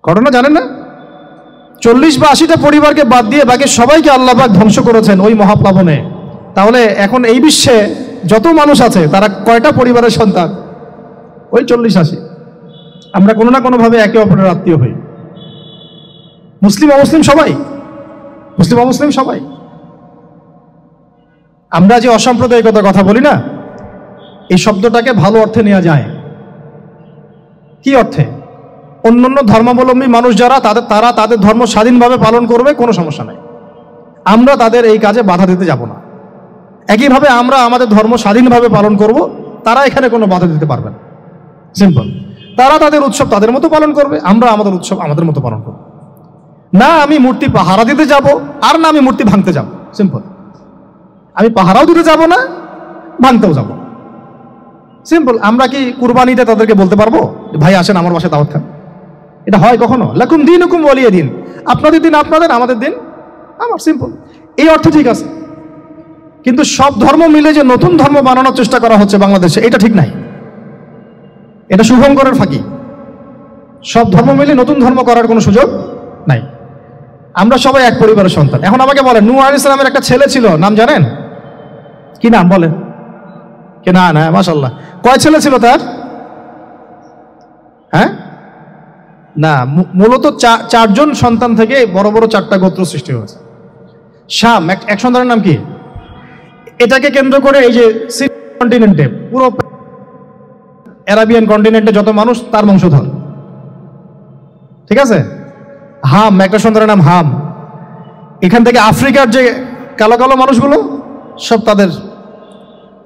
ঘটনা জানেন না? 40 বা 80টা পরিবারকে বাদ দিয়ে বাকি সবাইকে আল্লাহ পাক ধ্বংস করেছেন ওই মহাপ্লাবনে। তাহলে এখন এই বিশ্বে যত মানুষ আছে তারা কয়টা পরিবারের সন্তান? ওই 40-80। আমরা কোনো না কোনোভাবে একে অপরের আত্মীয় হই, মুসলিম অমুসলিম সবাই, মুসলিম অমুসলিম সবাই। আমরা যে অসাম্প্রদায়িকতার কথা বলি না, এই শব্দটাকে ভালো অর্থে নেওয়া যায়। কি অর্থে? অন্যান্য ধর্মাবলম্বী মানুষ যারা, তারা তাদের ধর্ম স্বাধীনভাবে পালন করবে, কোনো সমস্যা নাই, আমরা তাদের এই কাজে বাধা দিতে যাব না। একইভাবে আমরা আমাদের ধর্ম স্বাধীনভাবে পালন করব, তারা এখানে কোনো বাধা দিতে পারবে না। সিম্পল। তারা তাদের উৎসব তাদের মতো পালন করবে, আমরা আমাদের উৎসব আমাদের মতো পালন করব। না আমি মূর্তি পাহারা দিতে যাব, আর না আমি মূর্তি ভাঙতে যাব। সিম্পল। আমি পাহারাও দিতে যাব না, ভাঙতেও যাব। সিম্পল। আমরা কি কুরবানিতে তাদেরকে বলতে পারবো ভাই আসেন আমার বাসায় দাওয়াত খান? এটা হয় কখনো? লাকুম দীনুকুম ওয়ালিয়া দিন। আপনাদের দিন আপনাদের, আমাদের দিন আমার। সিম্পল। এই অর্থ ঠিক আছে, কিন্তু সব ধর্ম মিলে যে নতুন ধর্ম বানানোর চেষ্টা করা হচ্ছে বাংলাদেশে, এটা ঠিক নাই। এটা শুভঙ্করের ফাঁকি। সব ধর্ম মিলে নতুন ধর্ম করার কোনো সুযোগ নাই। আমরা সবাই এক পরিবারের সন্তান। এখন আমাকে বলেন, নূহ আলাইহিস সালামের একটা ছেলে ছিল, নাম জানেন? কি নাম বলেন? কে? না না, মাশাআল্লাহ। কয় ছেলে ছিল তার? হ্যাঁ, না, মূলত 4জন সন্তান থেকে বড় বড় 4টা গোত্র সৃষ্টি হয়েছে। শাম এক সন্তানের নাম কি? এটাকে কেন্দ্র করে এই যে কন্টিনেন্টে, পুরো আরাবিয়ান কন্টিনেন্টে যত মানুষ তার বংশধর, ঠিক আছে? হাম, একটা সন্তানের নাম হাম। এখান থেকে আফ্রিকার যে কালো কালো মানুষগুলো সব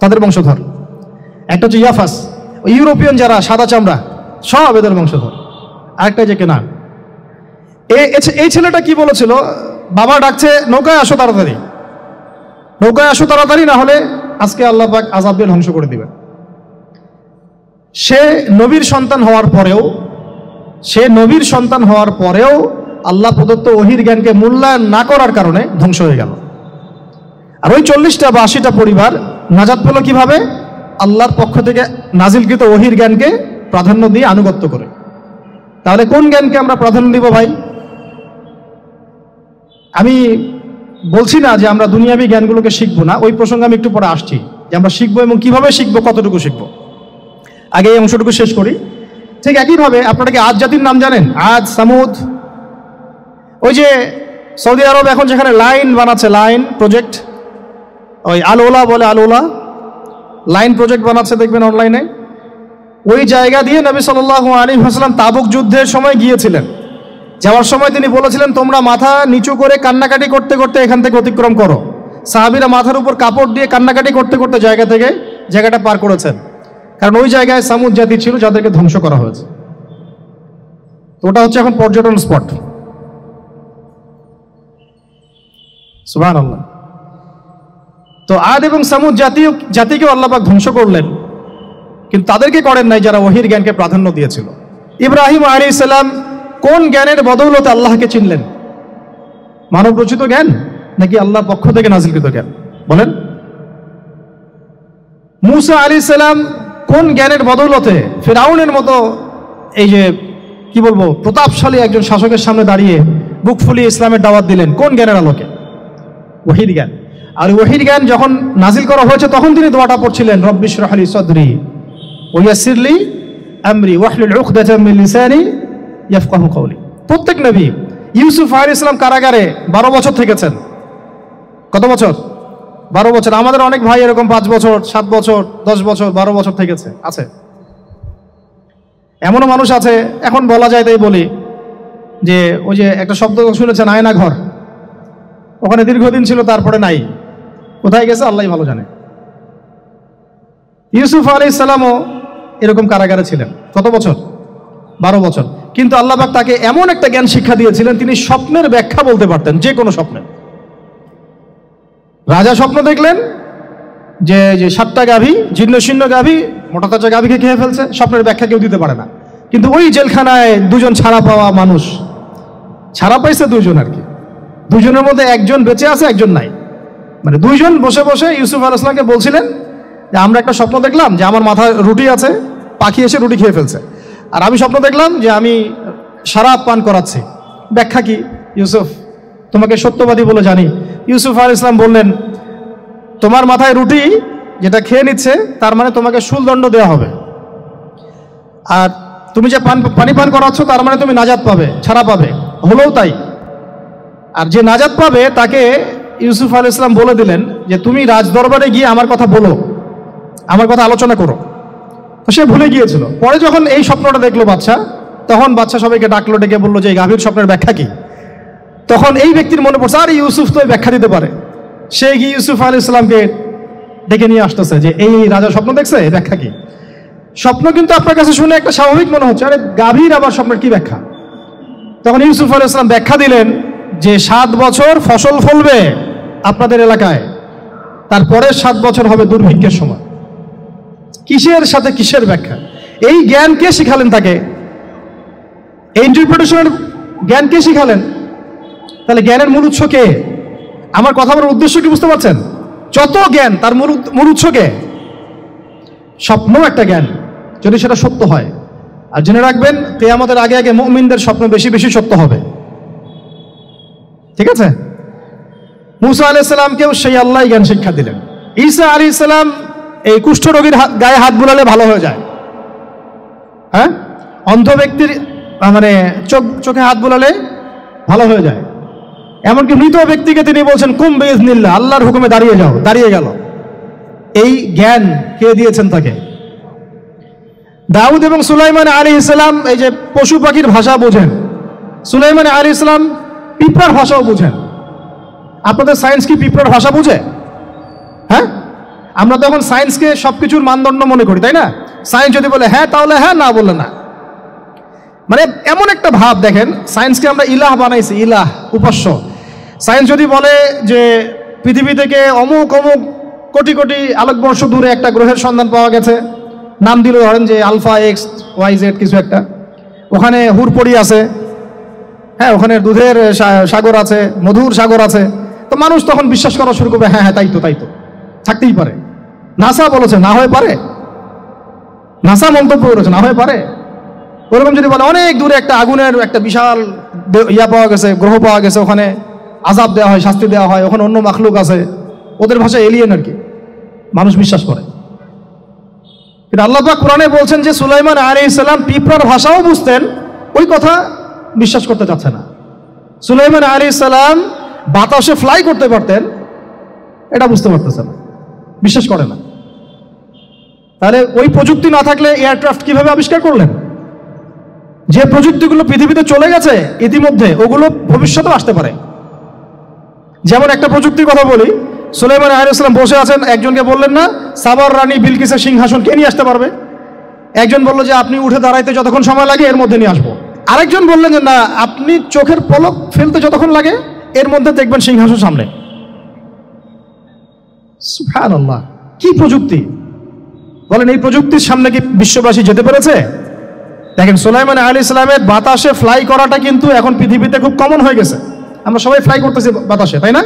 তাদের বংশধর। একটা হচ্ছে ইয়াফাস, ইউরোপিয়ান যারা সাদা চামড়া, সব এদের বংশধর। আরেকটা যে কেনান। এই ছেলেটা কি বলেছিল, বাবা ডাকছে নৌকায় আসো তাড়াতাড়ি, নৌকায় আসো তাড়াতাড়ি, না হলে আজকে আল্লাহ পাক আযাব দিয়ে ধ্বংস করে দিবেন। সে নবীর সন্তান হওয়ার পরেও আল্লাহ প্রদত্ত ওহীর জ্ঞানকে মূল্যায়ন না করার কারণে ধ্বংস হয়ে গেল। আর ওই 40টা বা 80টা পরিবার নাজাত পেল কিভাবে? আল্লাহর পক্ষ থেকে নাজিলকৃত ওহীর জ্ঞানকে প্রাধান্য দিয়ে আনুগত্য করে। তাহলে কোন জ্ঞানকে আমরা প্রাধান্য দিব ভাই? আমি বলছি না যে আমরা দুনিয়াবী জ্ঞানগুলোকে শিখবো না, ওই প্রসঙ্গে আমি একটু পরে আসছি যে আমরা শিখবো এবং কিভাবে শিখবো, কতটুকু শিখবো। আগে এই অংশটুকু শেষ করি। ঠিক একইভাবে আপনারা কি আদ জাতির নাম জানেন? আদ, সামুদ। ওই যে সৌদি আরব এখন যেখানে লাইন বানাচ্ছে, লাইন প্রজেক্ট, ওই আল-ওলা বলে, আল-ওলা লাইন প্রজেক্ট বানাচ্ছে দেখবেন অনলাইনে। ওই জায়গা দিয়ে নবী সাল্লাল্লাহু আলাইহি ওয়াসাল্লাম তাবুক যুদ্ধের সময় গিয়েছিলেন। যাওয়ার সময় তিনি বলেছিলেন, তোমরা মাথা নিচু করে কান্নাকাটি করতে করতে এখান থেকে অতিক্রম করো। সাহাবীরা মাথার উপর কাপড় দিয়ে কান্নাকাটি করতে করতে জায়গাটা পার করেছেন, কারণ ওই জায়গায় সামুদ জাতি ছিল যাদেরকে ধ্বংস করা হয়েছে। তো ওটা হচ্ছে এখন পর্যটন স্পট। সুবহানাল্লাহ। তো আদ এবং সামুদ জাতিকেও আল্লাহ পাক ধ্বংস করলেন, কিন্তু তাদেরকে করেন নাই যারা ওহীর জ্ঞানকে প্রাধান্য দিয়েছিল। ইব্রাহিম আলাইহিস সালাম কোন জ্ঞানের বদৌলতে আল্লাহকে চিনলেন? মানব রচিত জ্ঞান নাকি আল্লাহর পক্ষ থেকে নাজিলকৃত জ্ঞান? বলেন। মূসা আলাইহিস সালাম কোন জ্ঞানের বদৌলতে ফিরআউনের মতো এই যে কি বলবো প্রতাপশালী একজন শাসকের সামনে দাঁড়িয়ে বুক ফুলিয়ে ইসলামের দাওয়াত দিলেন? কোন জ্ঞানের আলোকে? ওহীর জ্ঞান। আর ওহীর জ্ঞান যখন নাজিল করা হয়েছে তখন তিনি দোয়াটা পড়ছিলেন, রব্বি ইশরাহ লি সাদরি ওয়া ইয়াসসির লি আমরি ওয়াহলুল উকদাতাম মিন লিসানি ইয়াফকাহু কওলি। প্রত্যেক নবী, ইউসুফ আলাইহিস সালাম কারাগারে 12 বছর থেকেছেন। কত বছর? 12 বছর। আমাদের অনেক ভাই এরকম 5 বছর, 7 বছর, 10 বছর, 12 বছর থেকেছে, আছে। এমনও মানুষ আছে, এখন বলা যায় তাই বলি, যে ওই যে একটা শব্দ শুনেছেন আয়না ঘর, ওখানে দীর্ঘদিন ছিল, তারপরে নাই, কোথায় গেছে আল্লাহই ভালো জানে। ইউসুফ আলাইহিস সালামও এরকম কারাগারে ছিলেন। কত বছর? 12 বছর। কিন্তু আল্লাহ পাক তাকে এমন একটা জ্ঞান শিক্ষা দিয়েছিলেন, তিনি স্বপ্নের ব্যাখ্যা বলতে পারতেন, যে কোনো স্বপ্নের। রাজা স্বপ্ন দেখলেন যে 7টা গাভী, জীর্ণশীর্ণ গাভী মোটা তাজা গাভীকে খেয়ে ফেলছে, স্বপ্নের ব্যাখ্যা কেউ দিতে পারে না। কিন্তু ওই জেলখানায় 2 জন ছাড়া পাওয়া মানুষ, ছাড়া পাইছে 2 জন আর কি, 2 জনের মধ্যে একজন বেঁচে আছে, একজন নাই। মানে 2 জন বসে বসে ইউসুফ আলাইহিস সালামকে বলছিলেন যে আমরা একটা স্বপ্ন দেখলাম যে আমার মাথায় রুটি আছে, পাখি এসে রুটি খেয়ে ফেলছে, আর আমি স্বপ্ন দেখলাম যে আমি শরাব পান করাচ্ছি, ব্যাখ্যা কি ইউসুফ? তোমাকে সত্যবাদী বলে জানি। ইউসুফ আলাইহিস সালাম বললেন, তোমার মাথায় রুটি যেটা খেয়ে নিচ্ছে তার মানে তোমাকে শুলদণ্ড দেওয়া হবে, আর তুমি যে পানি পান করাচ্ছ তার মানে তুমি নাজাত পাবে, ছাড়া পাবে। হলেও তাই। আর যে নাজাত পাবে তাকে ইউসুফ আলাইহিস সালাম বলে দিলেন যে তুমি রাজ দরবারে গিয়ে আমার কথা বলো, আমার কথা আলোচনা করো। তো সে ভুলে গিয়েছিল। পরে যখন এই স্বপ্নটা দেখলো বাদশা, তখন বাদশা সবাইকে ডাকলো, ডেকে বললো যে এই গাভীর স্বপ্নের ব্যাখ্যা কি? তখন এই ব্যক্তির মনে পড়ছে, আর ইউসুফ তো ব্যাখ্যা দিতে পারে। সে গিয়ে ইউসুফ আলাইহিস সালামকে ডেকে নিয়ে আসতেছে যে এই রাজা স্বপ্ন দেখছে, ব্যাখ্যা কি? স্বপ্ন কিন্তু আপনার কাছে শুনে একটা স্বাভাবিক মনে হচ্ছে, আরে গাভীর আবার স্বপ্নের কি ব্যাখ্যা? তখন ইউসুফ আলাইহিস সালাম ব্যাখ্যা দিলেন যে 7 বছর ফসল ফলবে আপনাদের এলাকায়, তারপরে 7 বছর হবে দুর্ভিক্ষের সময়। কিসের সাথে কিসের ব্যাখ্যা? এই জ্ঞান কে শিখালেন তাকে? এই ইন্টারপ্রিটেশনের জ্ঞান কে শিখালেন? তাহলে জ্ঞানের মূল উৎস কে? আমার কথা বলার উদ্দেশ্য কি বুঝতে পারছেন? যত জ্ঞান তার মূল উৎস কে? স্বপ্ন একটা জ্ঞান, যদি সেটা সত্য হয়। আর জেনে রাখবেন, কিয়ামতের আগে আগে মুমিনদের স্বপ্ন বেশি বেশি সত্য হবে। ঠিক আছে? মূসা আলাইহিস সালামকেও সেই আল্লাহই জ্ঞান শিক্ষা দিলেন। ঈসা আলাইহিস সালাম এই কুষ্ঠরোগীর গায়ে হাত বুলালে ভালো হয়ে যায়। হ্যাঁ, অন্ধ ব্যক্তির মানে চোখে হাত বুলালে ভালো হয়ে যায়। এমনকি মৃত ব্যক্তিকে তিনি বলছেন কুম বিইজনিল্লাহ, আল্লাহর হুকুমে দাঁড়িয়ে যাও, দাঁড়িয়ে গেল। এই জ্ঞান কে দিয়েছেন তাকে? দাউদ এবং সুলাইমান আলাইহিস সালাম এই যে পশু পাখির ভাষা বোঝেন, সুলাইমান আলাইহিস সালাম পিঁপড়ার ভাষাও বুঝেন। আপনাদের সায়েন্স কি পিঁপড়ার ভাষা বুঝে? হ্যাঁ, আমরা তো এখন সায়েন্সকে সবকিছুর মানদণ্ড মনে করি, তাই না? সায়েন্স যদি বলে হ্যাঁ তাহলে হ্যাঁ, না বললে না। মানে এমন একটা ভাব দেখেন, সায়েন্সকে আমরা ইলাহ বানাইছি, ইলাহ, উপাস্য। সায়েন্স যদি বলে যে পৃথিবী থেকে অমুক অমুক কোটি কোটি আলোকবর্ষ দূরে একটা গ্রহের সন্ধান পাওয়া গেছে, নাম দিল ধরেন যে আলফা এক্স ওয়াই জেড কিছু একটা, ওখানে হুরপড়ি আছে, হ্যাঁ ওখানে দুধের সাগর আছে, মধুর সাগর আছে, তো মানুষ তখন বিশ্বাস করা শুরু করবে, হ্যাঁ হ্যাঁ তাই তো থাকতেই পারে। নাসা বলেছে না হয়ে পারে, নাসা মন্তব্য করেছে না হয়ে পারে। ওরকম যদি বলে অনেক দূরে একটা আগুনের একটা বিশাল ইয়া পাওয়া গেছে, গ্রহ পাওয়া গেছে, ওখানে আযাব দেওয়া হয়, শাস্তি দেওয়া হয়, ওখানে অন্য মাখলুক আছে, ওদের ভাষায় এলিয়েন আর কি, মানুষ বিশ্বাস করে। কিন্তু আল্লাহ পাক কোরআনে বলছেন যে সুলাইমান আলাইহিস সালাম পিঁপড়ার ভাষাও বুঝতেন, ওই কথা বিশ্বাস করতে চাচ্ছে না। সুলাইমান আলাইহিস সালাম বাতাসে ফ্লাই করতে পারতেন, এটা বুঝতে পারতেছে না, বিশ্বাস করে না। তাহলে ওই প্রযুক্তি না থাকলে এয়ারক্রাফট কিভাবে আবিষ্কার করলেন? যে প্রযুক্তিগুলো পৃথিবীতে চলে গেছে ইতিমধ্যে, ওগুলো ভবিষ্যতেও আসতে পারে। যেমন একটা প্রযুক্তির কথা বলি, সুলাইমান আলাইহিস সালাম বসে আছেন, একজনকে বললেন না সাবার রানী বিলকিসের সিংহাসন কে নিয়ে আসতে পারবে? একজন বলল যে আপনি উঠে দাঁড়াইতে যতক্ষণ সময় লাগে এর মধ্যে নিয়ে আসবো। আরেকজন বললেন যে না, আপনি চোখের পলক ফেলতে যতক্ষণ লাগে এর মধ্যে দেখবেন সিংহাসন সামনে। সুবহানাল্লাহ, কি প্রযুক্তি! বলেন এই প্রযুক্তির সামনে কি বিশ্ববাসী যেতে পেরেছে? দেখেন সুলাইমান আলাইহিস সালামের বাতাসে ফ্লাই করাটা কিন্তু এখন পৃথিবীতে খুব কমন হয়ে গেছে, আমরা সবাই ফ্লাই করতেছি বাতাসে, তাই না?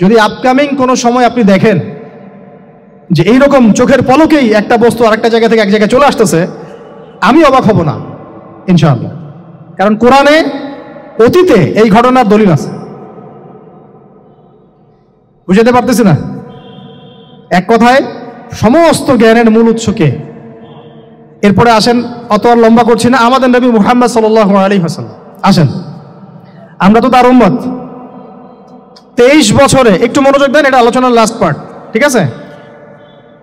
যদি আপকামিং কোনো সময় আপনি দেখেন যে এইরকম চোখের পলকেই একটা বস্তু আরেকটা জায়গা থেকে এক জায়গায় চলে আসতেছে, আমি অবাক হব না ইনশাআল্লাহ। কারণ কোরআনে অতীতে এই ঘটনার দলিল আছে। বুঝতে পারতেছি না? এক কথায় সমস্ত জ্ঞানের মূল উৎসকে। এরপরে আসেন, অত আর লম্বা করছি না, আমাদের নবী মুহাম্মদ সাল্লাল্লাহু আলাইহি ওয়াসাল্লাম আসেন, আমরা তো তার উম্মত। 23 বছরে, একটু মনোযোগ দেন, এটা আলোচনার লাস্ট পার্ট, ঠিক আছে?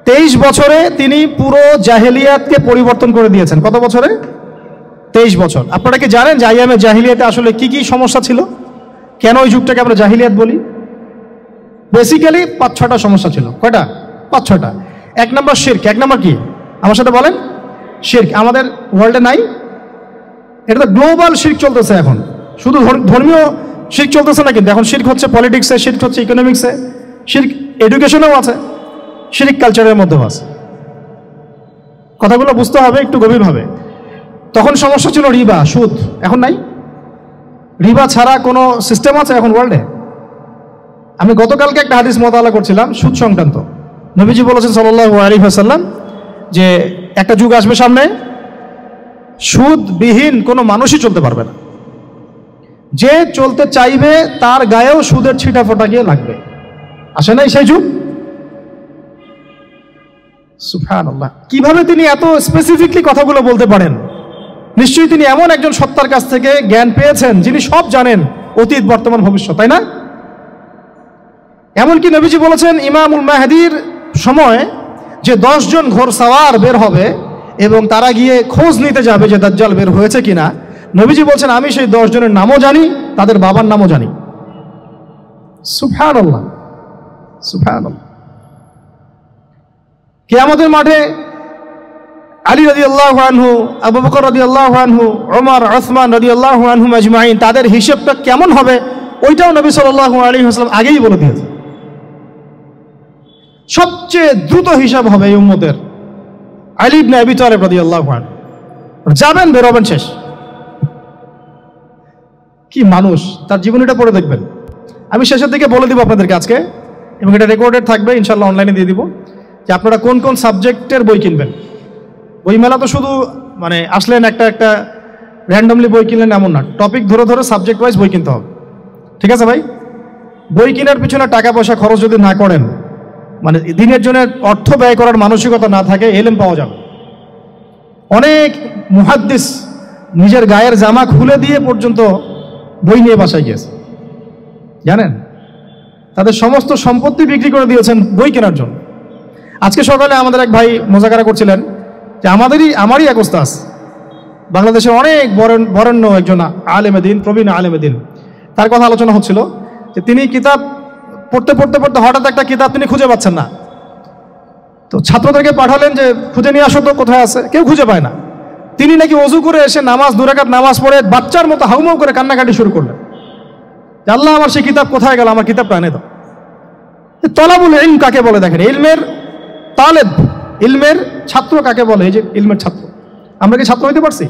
23 বছরে তিনি পুরো জাহেলিয়াতকে পরিবর্তন করে দিয়েছেন। কত বছরে? 23 বছর। আপনারা কি জানেন যে আইয়ামে জাহিলিয়াতে আসলে কি কি সমস্যা ছিল? কেন ওই যুগটাকে আমরা জাহিলিয়াত বলি? বেসিক্যালি 5-6টা সমস্যা ছিল। কয়টা? 5-6টা। 1 নম্বর শিরক। 1 নম্বর কি? আমার সাথে বলেন। শিরক আমাদের ওয়ার্ল্ডে নাই, এটা তো গ্লোবাল শিরক চলতেছে এখন। শুধু ধর্মীয় শিরক চলতেছে না, কিন্তু এখন শিরক হচ্ছে পলিটিক্সে, শিরক হচ্ছে ইকোনমিক্সে, শিরক এডুকেশনেও আছে, শিরক কালচারের মধ্যেও আছে। কথাগুলো বুঝতে হবে একটু গভীরভাবে। তখন সমস্যা ছিল রিবা, সুদ। এখন নাই। রিবা ছাড়া কোনো সিস্টেম আছে এখন ওয়ার্ল্ডে? আমি গতকালকে একটা হাদিস মোতালা করছিলাম সুদ সংক্রান্ত। নবীজি বলেছেন সাল্লাল্লাহু আলাইহি ওয়াসাল্লাম যে একটা যুগ আসবে সামনে, সুদবিহীন কোনো মানুষই চলতে পারবে না। যে চলতে চাইবে তার গায়েও সুদের ছিটা ফোটা গিয়ে লাগবে। আসে নাই সেই যুগ? সুবহানাল্লাহ, কিভাবে তিনি এত স্পেসিফিকলি কথাগুলো বলতে পারেন? নিশ্চয়ই তিনি এমন একজন সত্তার কাছ থেকে জ্ঞান পেয়েছেন যিনি সব জানেন, অতীত বর্তমান ভবিষ্যৎ, তাই না? এমনকি নবীজি বলেছেন ইমামুল মাহদির সময় যে 10 জন ঘোড়সাওয়ার বের হবে এবং তারা গিয়ে খোঁজ নিতে যাবে যে দাজ্জাল বের হয়েছে কিনা, নবীজি বলছেন আমি সেই 10 জনের নামও জানি, তাদের বাবার নামও জানি। সুবহানাল্লাহ, সুবহানাল্লাহ। কিয়ামতের মাঠে আলী রাদিয়াল্লাহু আনহু, আবু বকর রাদিয়াল্লাহু আনহু, ওমর, ওসমান রাদিয়াল্লাহু আনহুম আজমাইন, তাদের হিসাবটা কেমন হবে ওইটাও নবী সাল্লাল্লাহু আলাইহি ওয়াসাল্লাম আগেই বলে দিয়েছেন। সবচেয়ে দ্রুত হিসাব হবে এই উম্মতের আলী ইবনে আবি তালিব রাদিয়াল্লাহু আনহু। যাবেন, বেরোবেন, শেষ। কি মানুষ, তার জীবনীটা পড়ে দেখবেন। আমি শেষের দিকে বলে দিব আপনাদেরকে আজকে, এবং এটা রেকর্ডেড থাকবে, ইনশাআল্লাহ অনলাইনে দিয়ে দিব, যে আপনারা কোন কোন সাবজেক্টের বই কিনবেন। বইমেলা তো শুধু মানে আসলেন একটা র্যান্ডমলি বই কিনলেন এমন না, টপিক ধরে ধরে সাবজেক্ট ওয়াইজ বই কিনতে হবে, ঠিক আছে ভাই? বই কেনার পিছনে টাকা পয়সা খরচ যদি না করেন, মানে দিনের জন্য অর্থ ব্যয় করার মানসিকতা না থাকে, এলেম পাওয়া যাবে। অনেক মুহাদ্দিস নিজের গায়ের জামা খুলে দিয়ে পর্যন্ত বই নিয়ে বাসায় গিয়েছে, জানেন? তাদের সমস্ত সম্পত্তি বিক্রি করে দিয়েছেন বই কেনার জন্য। আজকে সকালে আমাদের এক ভাই মোজাকারা করছিলেন যে আমারই এক ওস্তাদ, বাংলাদেশের অনেক বরেণ্য একজন আলেমে দিন, প্রবীণ আলেমে দিন, তার কথা আলোচনা হচ্ছিল যে তিনি কিতাব পড়তে পড়তে পড়তে হঠাৎ একটা কিতাব তিনি খুঁজে পাচ্ছেন না। তো ছাত্রদেরকে পাঠালেন যে খুঁজে নিয়ে আসো তো, কোথায় আছে, কেউ খুঁজে পায় না। তিনি নাকি ওযু করে এসে নামাজ 2 রাকাত নামাজ পড়ে বাচ্চার মতো হাউমাউ করে কান্নাকাটি শুরু করলেন আল্লাহ আমার সেই কিতাব কোথায় গেল, আমার কিতাবটা এনে দাও। তলাবুল ইলম কাকে বলে দেখেন, ইলমের তালেব, ইলমের ছাত্র কাকে বলে? এই যে ইলমের ছাত্র, আমরা কি ছাত্র হইতে পারছি?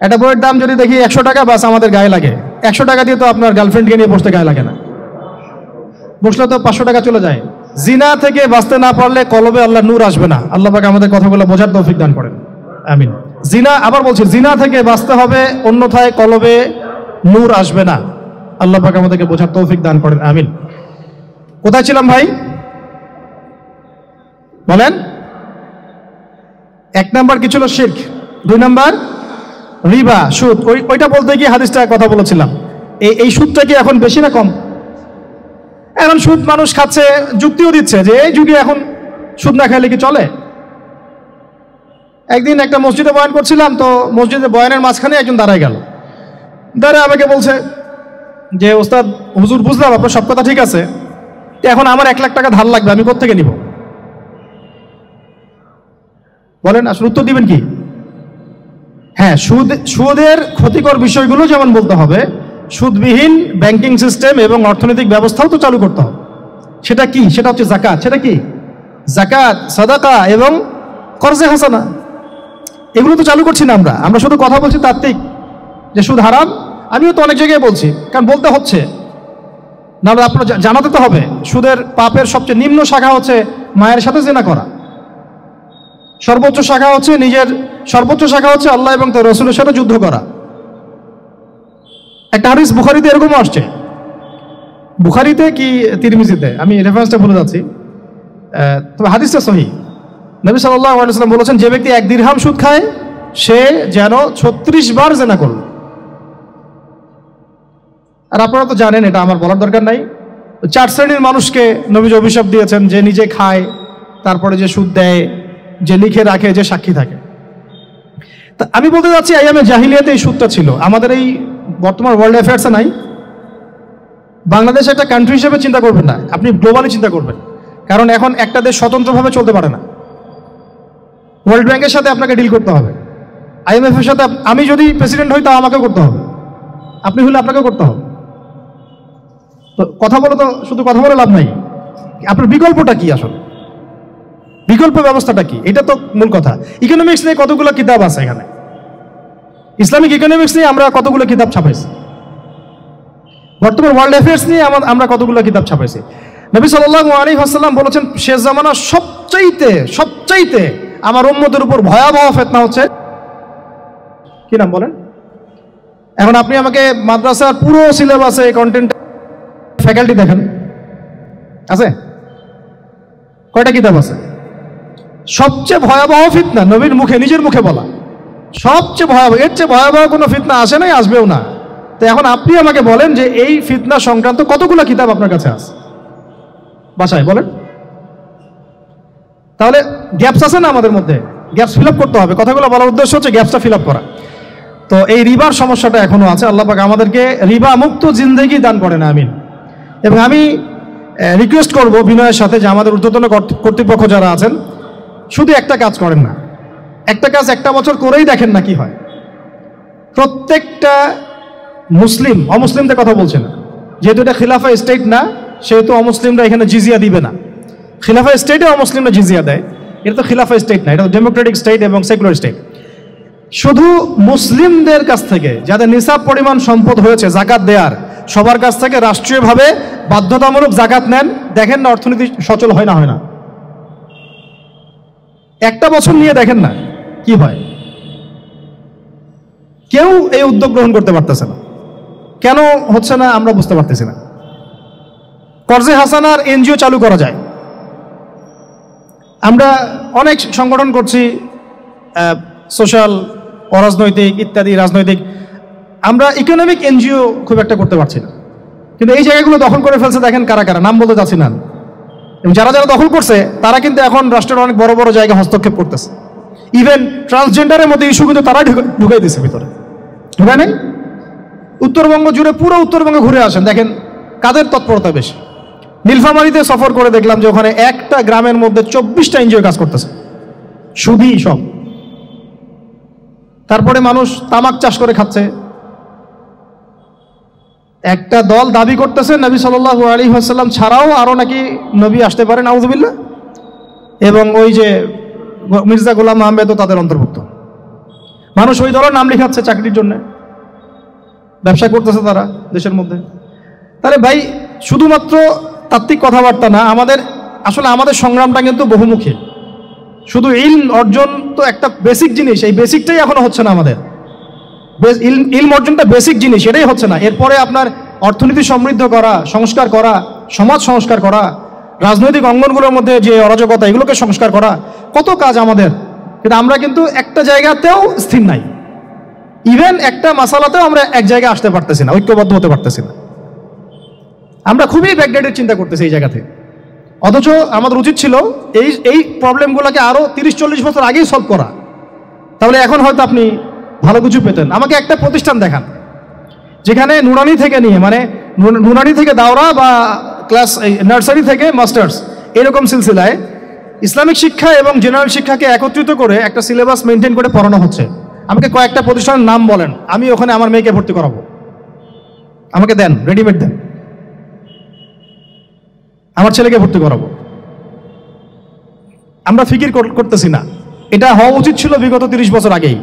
একটা বইয়ের দাম যদি দেখি 100 টাকা, বাস আমাদের গায়ে লাগে। 100 টাকা দিয়ে তো আপনার গার্লফ্রেন্ডকে নিয়ে বসতে গায়ে লাগে না, বসলে তো 500 টাকা চলে যায়। জিনা থেকে বাঁচতে না পারলে কলবে আল্লাহ নূর আসবে না। আল্লাহ পাক আমাদের কথাগুলো বোঝার তৌফিক দান করেন, আমিন। জিনা, আবার বলছি, জিনা থেকে বাঁচতে হবে, অন্যথায় কলবে নূর আসবে না। আল্লাহ পাক আমাদেরকে বোঝার তৌফিক দান করেন, আমিন। কোথায় ছিলাম ভাই বলেন? 1 নাম্বার কি ছিল? শিরক। 2 নাম্বার রিবা, সুদ। ওইটা বলতে গিয়ে হাদিসটা কথা বলেছিলাম। এই সুদটা কি এখন বেশি না কম? এখন সুদ মানুষ খাচ্ছে, যুক্তিও দিচ্ছে যে এই যুগে এখন সুদ না খাইলে কি চলে। একদিন একটা মসজিদে বয়ান করছিলাম, তো মসজিদে বয়ানের মাঝখানে একজন দাঁড়ায় গেল, দাঁড়ায় আমাকে বলছে যে ওস্তাদ হুজুর, বুঝলাম আপনার সব কথা ঠিক আছে, এখন আমার 1 লাখ টাকা ধার লাগবে, আমি কোত্থেকে নিব? বলেন আসলে উত্তর দিবেন কি? হ্যাঁ, সুদের ক্ষতিকর বিষয়গুলো যেমন বলতে হবে, সুদবিহীন ব্যাংকিং সিস্টেম এবং অর্থনৈতিক ব্যবস্থাও তো চালু করতে হবে। সেটা কি? সেটা হচ্ছে যাকাত। সেটা কি? যাকাত, সাদাকা এবং কর্জে হাসানা। এগুলো তো চালু করছি না আমরা শুধু কথা বলছি তাত্ত্বিক যে সুদ হারাম। আমিও তো অনেক জায়গায় বলছি, কারণ বলতে হচ্ছে, না আপনার জানাতে তো হবে। সুদের পাপের সবচেয়ে নিম্ন শাখা হচ্ছে মায়ের সাথে জিনা করা, সর্বোচ্চ শাখা হচ্ছে আল্লাহ এবং তার রাসূলের সাথে যুদ্ধ করা। একটা হাদিস বুখারীতে এরকম আসছে, বুখারীতে কি তিরমিজিতে, আমি রেফারেন্সটা ভুলে যাচ্ছি, তবে হাদিসটা সহিহ। নবী সাল্লাল্লাহু আলাইহি ওয়াসাল্লাম বলেছেন, যে ব্যক্তি 1 দিরহাম সুদ খায় সে যেন 36 বার জিনা করল। আর আপনারা তো জানেন, এটা আমার বলার দরকার নাই, 4 শ্রেণীর মানুষকে নবীজি অভিশাপ দিয়েছেন, যে নিজে খায়, তারপরে যে সুদ দেয়, যে লিখে রাখে, যে সাক্ষী থাকে। তা আমি বলতে যাচ্ছি, আইয়ামে জাহিলিয়াতে এই সুদটা ছিল, আমাদের এই বর্তমান ওয়ার্ল্ড অ্যাফেয়ার্সে নাই। বাংলাদেশ একটা কান্ট্রি হিসেবে চিন্তা করবেন না, আপনি গ্লোবালি চিন্তা করবেন, কারণ এখন একটা দেশ স্বতন্ত্রভাবে চলতে পারে না। ওয়ার্ল্ড ব্যাংকের সাথে আপনাকে ডিল করতে হবে, IMF এর সাথে। আমি যদি প্রেসিডেন্ট হই তা আমাকে করতে হবে, আপনি হলে আপনাকেও করতে হবে। তো কথা বলে তো শুধু কথা বলে লাভ নাই, আপনার বিকল্পটা কি? আসলে বিকল্প ব্যবস্থাটা কি? এটা তো মূল কথা। ইকোনমিক্স নিয়ে কতগুলো কিতাব আছে এখানে, ইসলামিক ইকোনমিক্স নিয়ে আমরা কতগুলো কিতাব ছাপাইছি, বর্তমান ওয়ার্ল্ড অ্যাফেয়ার্স নিয়ে আমরা কতগুলো কিতাব ছাপাইছি। নবী সাল্লাল্লাহু আলাইহি ওয়াসাল্লাম বলেছেন, শেষ জামানা সবচাইতে আমার উম্মতের উপর ভয়াবহ ফিতনা হচ্ছে, কি নাম বলেন? এখন আপনি আমাকে মাদ্রাসার পুরো সিলেবাসে কন্টেন্ট ফ্যাকাল্টি দেখেন, আছে কয়টা কিতাব আছে? সবচেয়ে ভয়াবহ ফিতনা, নবীর মুখে, নিজের মুখে বলা, সবচেয়ে ভয়াবহ। এর চেয়ে ভয়াবহ কোনো ফিতনা আসে নাই, আসবেও না। তো এখন আপনি আমাকে বলেন যে এই ফিতনা সংক্রান্ত কতগুলো কিতাব আপনার কাছে আছে বাসায়, বলেন। তাহলে গ্যাপস আছে না আমাদের মধ্যে? গ্যাপস ফিল আপ করতে হবে। কথাগুলো বলার উদ্দেশ্য হচ্ছে গ্যাপসটা ফিল আপ করা। তো এই রিবার সমস্যাটা এখনো আছে। আল্লাহ পাক আমাদেরকে রিবা মুক্ত জিন্দেগি দান করেন, আমিন। এবং আমি রিকোয়েস্ট করব বিনয়ের সাথে যে আমাদের ঊর্ধ্বতন কর্তৃপক্ষ যারা আছেন, শুধু একটা কাজ করেন না, একটা কাজ 1টা বছর করেই দেখেন না কি হয়। প্রত্যেকটা মুসলিম, অমুসলিমদের কথা বলছে না, যেহেতু এটা খিলাফা স্টেট না, সেহেতু অমুসলিমরা এখানে জিজিয়া দিবে না। খিলাফা স্টেটে অমুসলিমরা জিজিয়া দেয়, এটা তো খিলাফা স্টেট না, এটা তো ডেমোক্রেটিক স্টেট এবং সেকুলার স্টেট। শুধু মুসলিমদের কাছ থেকে যাদের নিসাব পরিমাণ সম্পদ হয়েছে জাকাত দেয়ার, সবার কাছ থেকে রাষ্ট্রীয়ভাবে বাধ্যতামূলক জাকাত নেন, দেখেন না অর্থনীতি সচল হয় না। 1টা বছর নিয়ে দেখেন না কি হয়। কেউ এই উদ্যোগ গ্রহণ করতে পারতেছে না। কেন হচ্ছে না আমরা বুঝতে পারতেছি না। কর্জে হাসানার এনজিও চালু করা যায়। আমরা অনেক সংগঠন করছি, সোশ্যাল, অরাজনৈতিক ইত্যাদি রাজনৈতিক। আমরা ইকোনমিক এনজিও খুব একটা করতে পারছি না। কিন্তু এই জায়গাগুলো দখল করে ফেলছে, দেখেন কারা কারা, নাম বলতে যাচ্ছি না। এবং যারা দখল করছে তারা কিন্তু এখন রাষ্ট্রের অনেক বড় বড় জায়গায় হস্তক্ষেপ করতেছে। ইভেন ট্রান্সজেন্ডারের মধ্যে ইস্যু কিন্তু তারা ঢুকাই দিচ্ছে ভিতরে, ঢুকায় নাই? উত্তরবঙ্গ জুড়ে, পুরো উত্তরবঙ্গে ঘুরে আসেন, দেখেন কাদের তৎপরতা বেশি। নীলফামারীতে সফর করে দেখলাম যে ওখানে একটা গ্রামের মধ্যে 24টা এনজিও কাজ করতেছে, সুদী সব। তারপরে মানুষ তামাক চাষ করে খাচ্ছে, একটা দল দাবি করতেছে নবী সাল্লাল্লাহু আলাইহি ওয়াসাল্লাম ছাড়াও আরও নাকি নবী আসতে পারে, নাউযুবিল্লাহ, এবং ওই যে মির্জা গোলাম আহমেদও তাদের অন্তর্ভুক্ত। মানুষ ওই দলের নাম লেখাচ্ছে চাকরির জন্য, ব্যবসা করতেছে তারা দেশের মধ্যে। তাহলে ভাই শুধুমাত্র তাত্ত্বিক কথাবার্তা না, আমাদের সংগ্রামটা কিন্তু বহুমুখী। শুধু ইলম অর্জন তো একটা বেসিক জিনিস, এই বেসিকটাই এখনো হচ্ছে না আমাদের। ইলম অর্জনটা বেসিক জিনিস, এটাই হচ্ছে না। এরপরে আপনার অর্থনীতি সমৃদ্ধ করা, সংস্কার করা, সমাজ সংস্কার করা, রাজনৈতিক অঙ্গনগুলোর মধ্যে যে অরাজকতা, এগুলোকে সংস্কার করা, কত কাজ আমাদের। কিন্তু আমরা কিন্তু একটা জায়গাতেও স্থির নাই। ইভেন একটা মাসালাতেও আমরা এক জায়গায় আসতে পারতেছি না, ঐক্যবদ্ধ হতে পারতেছি না। আমরা খুবই ব্যাকডেটেড চিন্তা করতেছি এই জায়গাতে। অথচ আমাদের উচিত ছিল এই প্রবলেমগুলোকে আরও 30-40 বছর আগেই সলভ করা। তাহলে এখন হয়তো আপনি ভালো কিছু পেতেন। আমাকে একটা প্রতিষ্ঠান দেখান যেখানে নুরানি থেকে নিয়ে, মানে নুরানি থেকে দাওরা বা ক্লাস নার্সারি থেকে মাস্টার্স, এরকম সিলসিলায় ইসলামিক শিক্ষা এবং জেনারেল শিক্ষাকে একত্রিত করে একটা সিলেবাস মেনটেন করে পড়ানো হচ্ছে। আমাকে কয়েকটা প্রতিষ্ঠানের নাম বলেন, আমি ওখানে আমার মেয়েকে ভর্তি করাবো। আমাকে দেন, রেডিমেড দেন, আমার ছেলেকে ভর্তি করাবো। আমরা ফিকির করতেছি না। এটা হওয়া উচিত ছিল বিগত 30 বছর আগেই।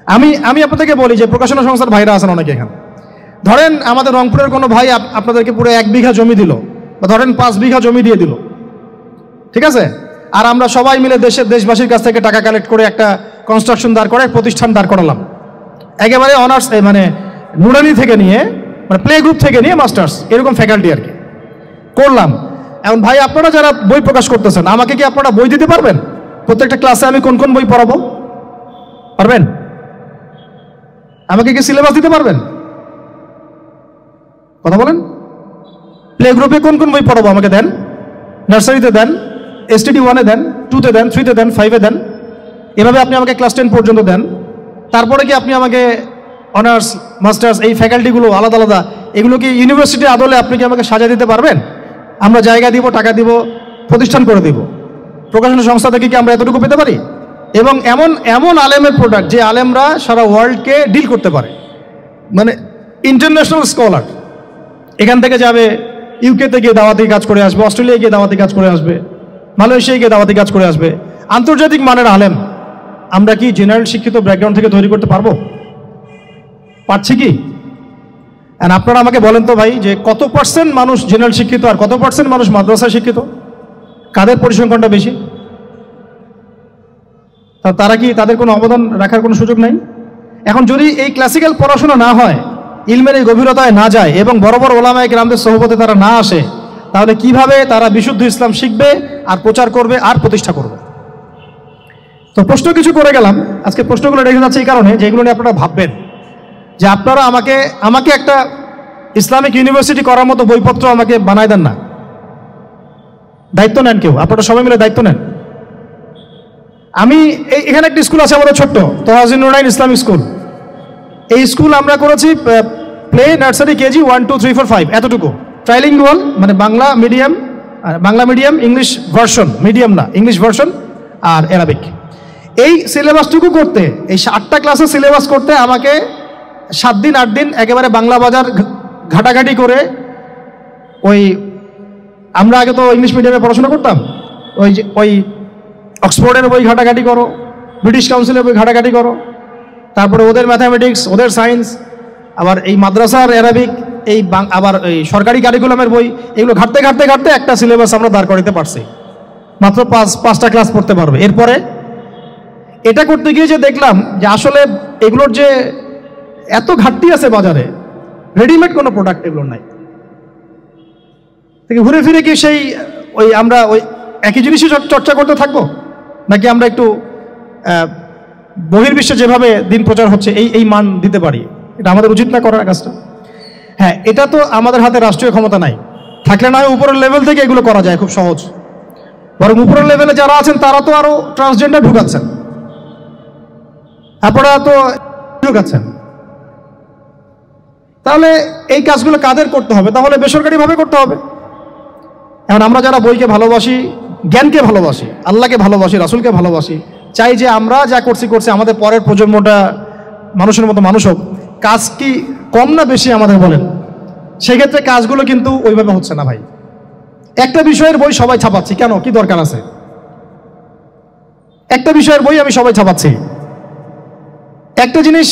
আমি আপনাদেরকে বলি যে প্রকাশনা সংস্থার ভাইরা আছেন অনেকে এখানে। ধরেন আমাদের রংপুরের কোনো ভাই আপনাদেরকে পুরো 1 বিঘা জমি দিল, বা ধরেন 5 বিঘা জমি দিয়ে দিল, ঠিক আছে? আর আমরা সবাই মিলে দেশবাসীর কাছ থেকে টাকা কালেক্ট করে একটা কনস্ট্রাকশন দাঁড় করে প্রতিষ্ঠান দাঁড় করালাম, একেবারে অনার্স, মানে নুরানি থেকে নিয়ে, মানে প্লে গ্রুপ থেকে নিয়ে মাস্টার্স, এরকম ফ্যাকাল্টি আর কি করলাম। এখন ভাই আপনারা যারা বই প্রকাশ করতেছেন, আমাকে কি আপনারা বই দিতে পারবেন? প্রত্যেকটা ক্লাসে আমি কোন কোন বই পড়াবো পারবেন? আমাকে কি সিলেবাস দিতে পারবেন? কথা বলেন। প্লে গ্রুপে কোন কোন বই পড়াবো আমাকে দেন, নার্সারিতে দেন, STD 1-এ দেন, 2-তে দেন, 3-তে দেন, 5-এ দেন, এভাবে আপনি আমাকে ক্লাস 10 পর্যন্ত দেন। তারপরে কি আপনি আমাকে অনার্স, মাস্টার্স, এই ফ্যাকাল্টিগুলো আলাদা আলাদা, এগুলো কি ইউনিভার্সিটি আদলে আপনি কি আমাকে সাজা দিতে পারবেন? আমরা জায়গা দিব, টাকা দিব, প্রতিষ্ঠান করে দিব। প্রকাশনা সংস্থা থেকে কি আমরা এতটুকু পেতে পারি? এবং এমন আলেমের প্রোডাক্ট, যে আলেমরা সারা ওয়ার্ল্ডকে ডিল করতে পারে, মানে ইন্টারন্যাশনাল স্কলার। এখান থেকে যাবে ইউকেতে গিয়ে দাওয়াতি কাজ করে আসবে, অস্ট্রেলিয়ায় গিয়ে দাওয়াতি কাজ করে আসবে, মালয়েশিয়ায় গিয়ে দাওয়াতি কাজ করে আসবে, আন্তর্জাতিক মানের আলেম। আমরা কি জেনারেল শিক্ষিত ব্যাকগ্রাউন্ড থেকে তৈরি করতে পারবো? পারছি কি? আর আপনারা আমাকে বলেন তো ভাই, যে কত % মানুষ জেনারেল শিক্ষিত আর কত % মানুষ মাদ্রাসা শিক্ষিত? কাদের পরিসংখ্যানটা বেশি? তারা কি, তাদের কোনো অবদান রাখার কোনো সুযোগ নাই? এখন যদি এই ক্লাসিক্যাল পড়াশোনা না হয়, ইলমের এই গভীরতায় না যায়, এবং বড় বড় ওলামায়ে কেরামদের সোহবতে তারা না আসে, তাহলে কিভাবে তারা বিশুদ্ধ ইসলাম শিখবে আর প্রচার করবে আর প্রতিষ্ঠা করবে? তো প্রশ্ন কিছু করে গেলাম। আজকে প্রশ্নগুলো রেখে যাচ্ছে এই কারণে যে এগুলো নিয়ে আপনারা ভাববেন, যে আপনারা আমাকে একটা ইসলামিক ইউনিভার্সিটি করার মতো বইপত্র আমাকে বানায় দেন না। দায়িত্ব নেন কেউ, আপনারা সবাই মিলে দায়িত্ব নেন। আমি এখানে একটা স্কুল আছে আমাদের ছোট্ট, তোহাজিন নুরাইন ইসলামিক স্কুল। এই স্কুল আমরা করেছি প্লে, নার্সারি, কেজি 1, 2, 3, 4, 5 এতটুকু, ট্রাইলিঙ্গুয়াল, মানে Bangla medium, English version, medium না, ইংলিশ ভার্সন আর অ্যারাবিক। এই সিলেবাসটুকু করতে, এই 8টা ক্লাসের সিলেবাস করতে আমাকে 7 দিন 8 দিন একেবারে বাংলা বাজার ঘাটাঘাটি করে, আমরা আগে তো ইংলিশ মিডিয়ামে পড়াশোনা করতাম, ওই অক্সফোর্ডের বই ঘাটাঘাটি করো, ব্রিটিশ কাউন্সিলের বই ঘাটাঘাটি করো, তারপরে ওদের ম্যাথামেটিক্স, ওদের সায়েন্স, আবার এই মাদ্রাসার অ্যারাবিক, আবার এই সরকারি কারিকুলামের বই, এগুলো ঘাটতে ঘাটতে ঘাটতে একটা সিলেবাস আমরা দাঁড় করাতে পারছি। মাত্র 5টা ক্লাস পড়তে পারবে। এরপরে এটা করতে গিয়ে যে দেখলাম যে আসলে এগুলোর যে এত ঘাটতি আছে বাজারে, রেডিমেড কোনো প্রোডাক্ট এগুলোর নাই। ঘুরে ফিরে কি সেই আমরা একই জিনিসই চর্চা করতে থাকবো, নাকি আমরা একটু বহির্বিশ্বে যেভাবে দিন প্রচার হচ্ছে এই মান দিতে পারি? এটা আমাদের উচিত না করার কাজটা? হ্যাঁ, এটা তো আমাদের হাতে রাষ্ট্রীয় ক্ষমতা নাই, থাকলে না হয় উপরের লেভেল থেকে এগুলো করা যায় খুব সহজ। বরং উপরের লেভেলে যারা আছেন তারা তো আরো ট্রান্সজেন্ডার ঢুকাচ্ছেন, আপনারা তো ঢুকাচ্ছেন। তাহলে এই কাজগুলো কাদের করতে হবে? তাহলে বেসরকারিভাবে করতে হবে। এখন আমরা যারা বইকে ভালোবাসি, জ্ঞানকে ভালোবাসি, আল্লাহকে ভালোবাসি, রাসূলকে ভালোবাসি, চাই যে আমরা যা করছি আমাদের পরের প্রজন্মটা মানুষের মতো মানুষ হোক, কাজ কি কম না বেশি আমাদের বলেন? সেক্ষেত্রে কাজগুলো কিন্তু ওইভাবে হচ্ছে না ভাই। একটা বিষয়ের বই সবাই ছাপাচ্ছি, কেন, কি দরকার আছে? একটা বিষয়ের বই আমি সবাই ছাপাচ্ছি। একটা জিনিস,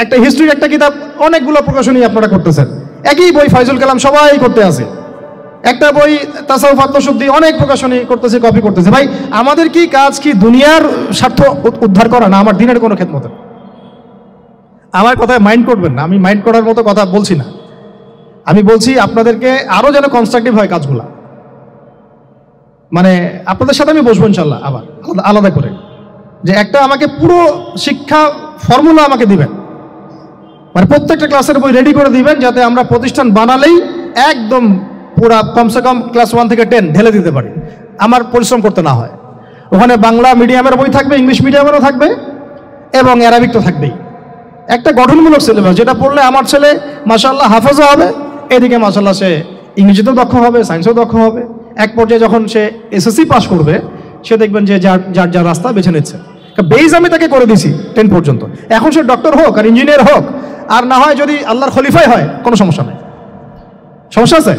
একটা হিস্ট্রির একটা কিতাব অনেকগুলো প্রকাশনী আপনারা করতেছেন, একই বই ফয়জুল কালাম সবাই করতে আছে। একটা বই তাসাউফ আত্মশুদ্ধি অনেক প্রকাশনী করতেছে, কপি করতেছে। ভাই আমাদের কি কাজ কি দুনিয়ার স্বার্থ উদ্ধার করা, না আমার দিনের কোনো খেদমত? আমার কথায় মাইন্ড করবেন না, আমি মাইন্ড করার মতো কথা বলছি না। আমি বলছি আপনাদেরকে আরো যেন কনস্ট্রাকটিভ হয় কাজগুলা। মানে আপনাদের সাথে আমি বসবো ইনশাল্লাহ আবার আলাদা করে, যে একটা আমাকে পুরো শিক্ষা ফর্মুলা আমাকে দিবেন, মানে প্রত্যেকটা ক্লাসের বই রেডি করে দিবেন, যাতে আমরা প্রতিষ্ঠান বানালেই একদম পুরা কমসে কম ক্লাস 1 থেকে 10 ঢেলে দিতে পারি, আমার পরিশ্রম করতে না হয়। ওখানে বাংলা মিডিয়ামের বই থাকবে, ইংলিশ মিডিয়ামেরও থাকবে, এবং অ্যারাবিক তো থাকবেই। একটা গঠনমূলক সিলেবাস, যেটা পড়লে আমার ছেলে মাশাআল্লাহ হাফেজও হবে, এদিকে মাশাআল্লাহ সে ইংরেজিতেও দক্ষ হবে, সায়েন্সেও দক্ষ হবে। এক পর্যায়ে যখন সে এসএসসি পাস করবে, সে দেখবেন যে যার যার রাস্তা বেছে নিচ্ছে। বেজ আমি তাকে করে দিছি 10 পর্যন্ত, এখন সে ডক্টর হোক আর ইঞ্জিনিয়ার হোক, আর না হয় যদি আল্লাহর খলিফাই হয়, কোনো সমস্যা নেই। সমস্যা আছে?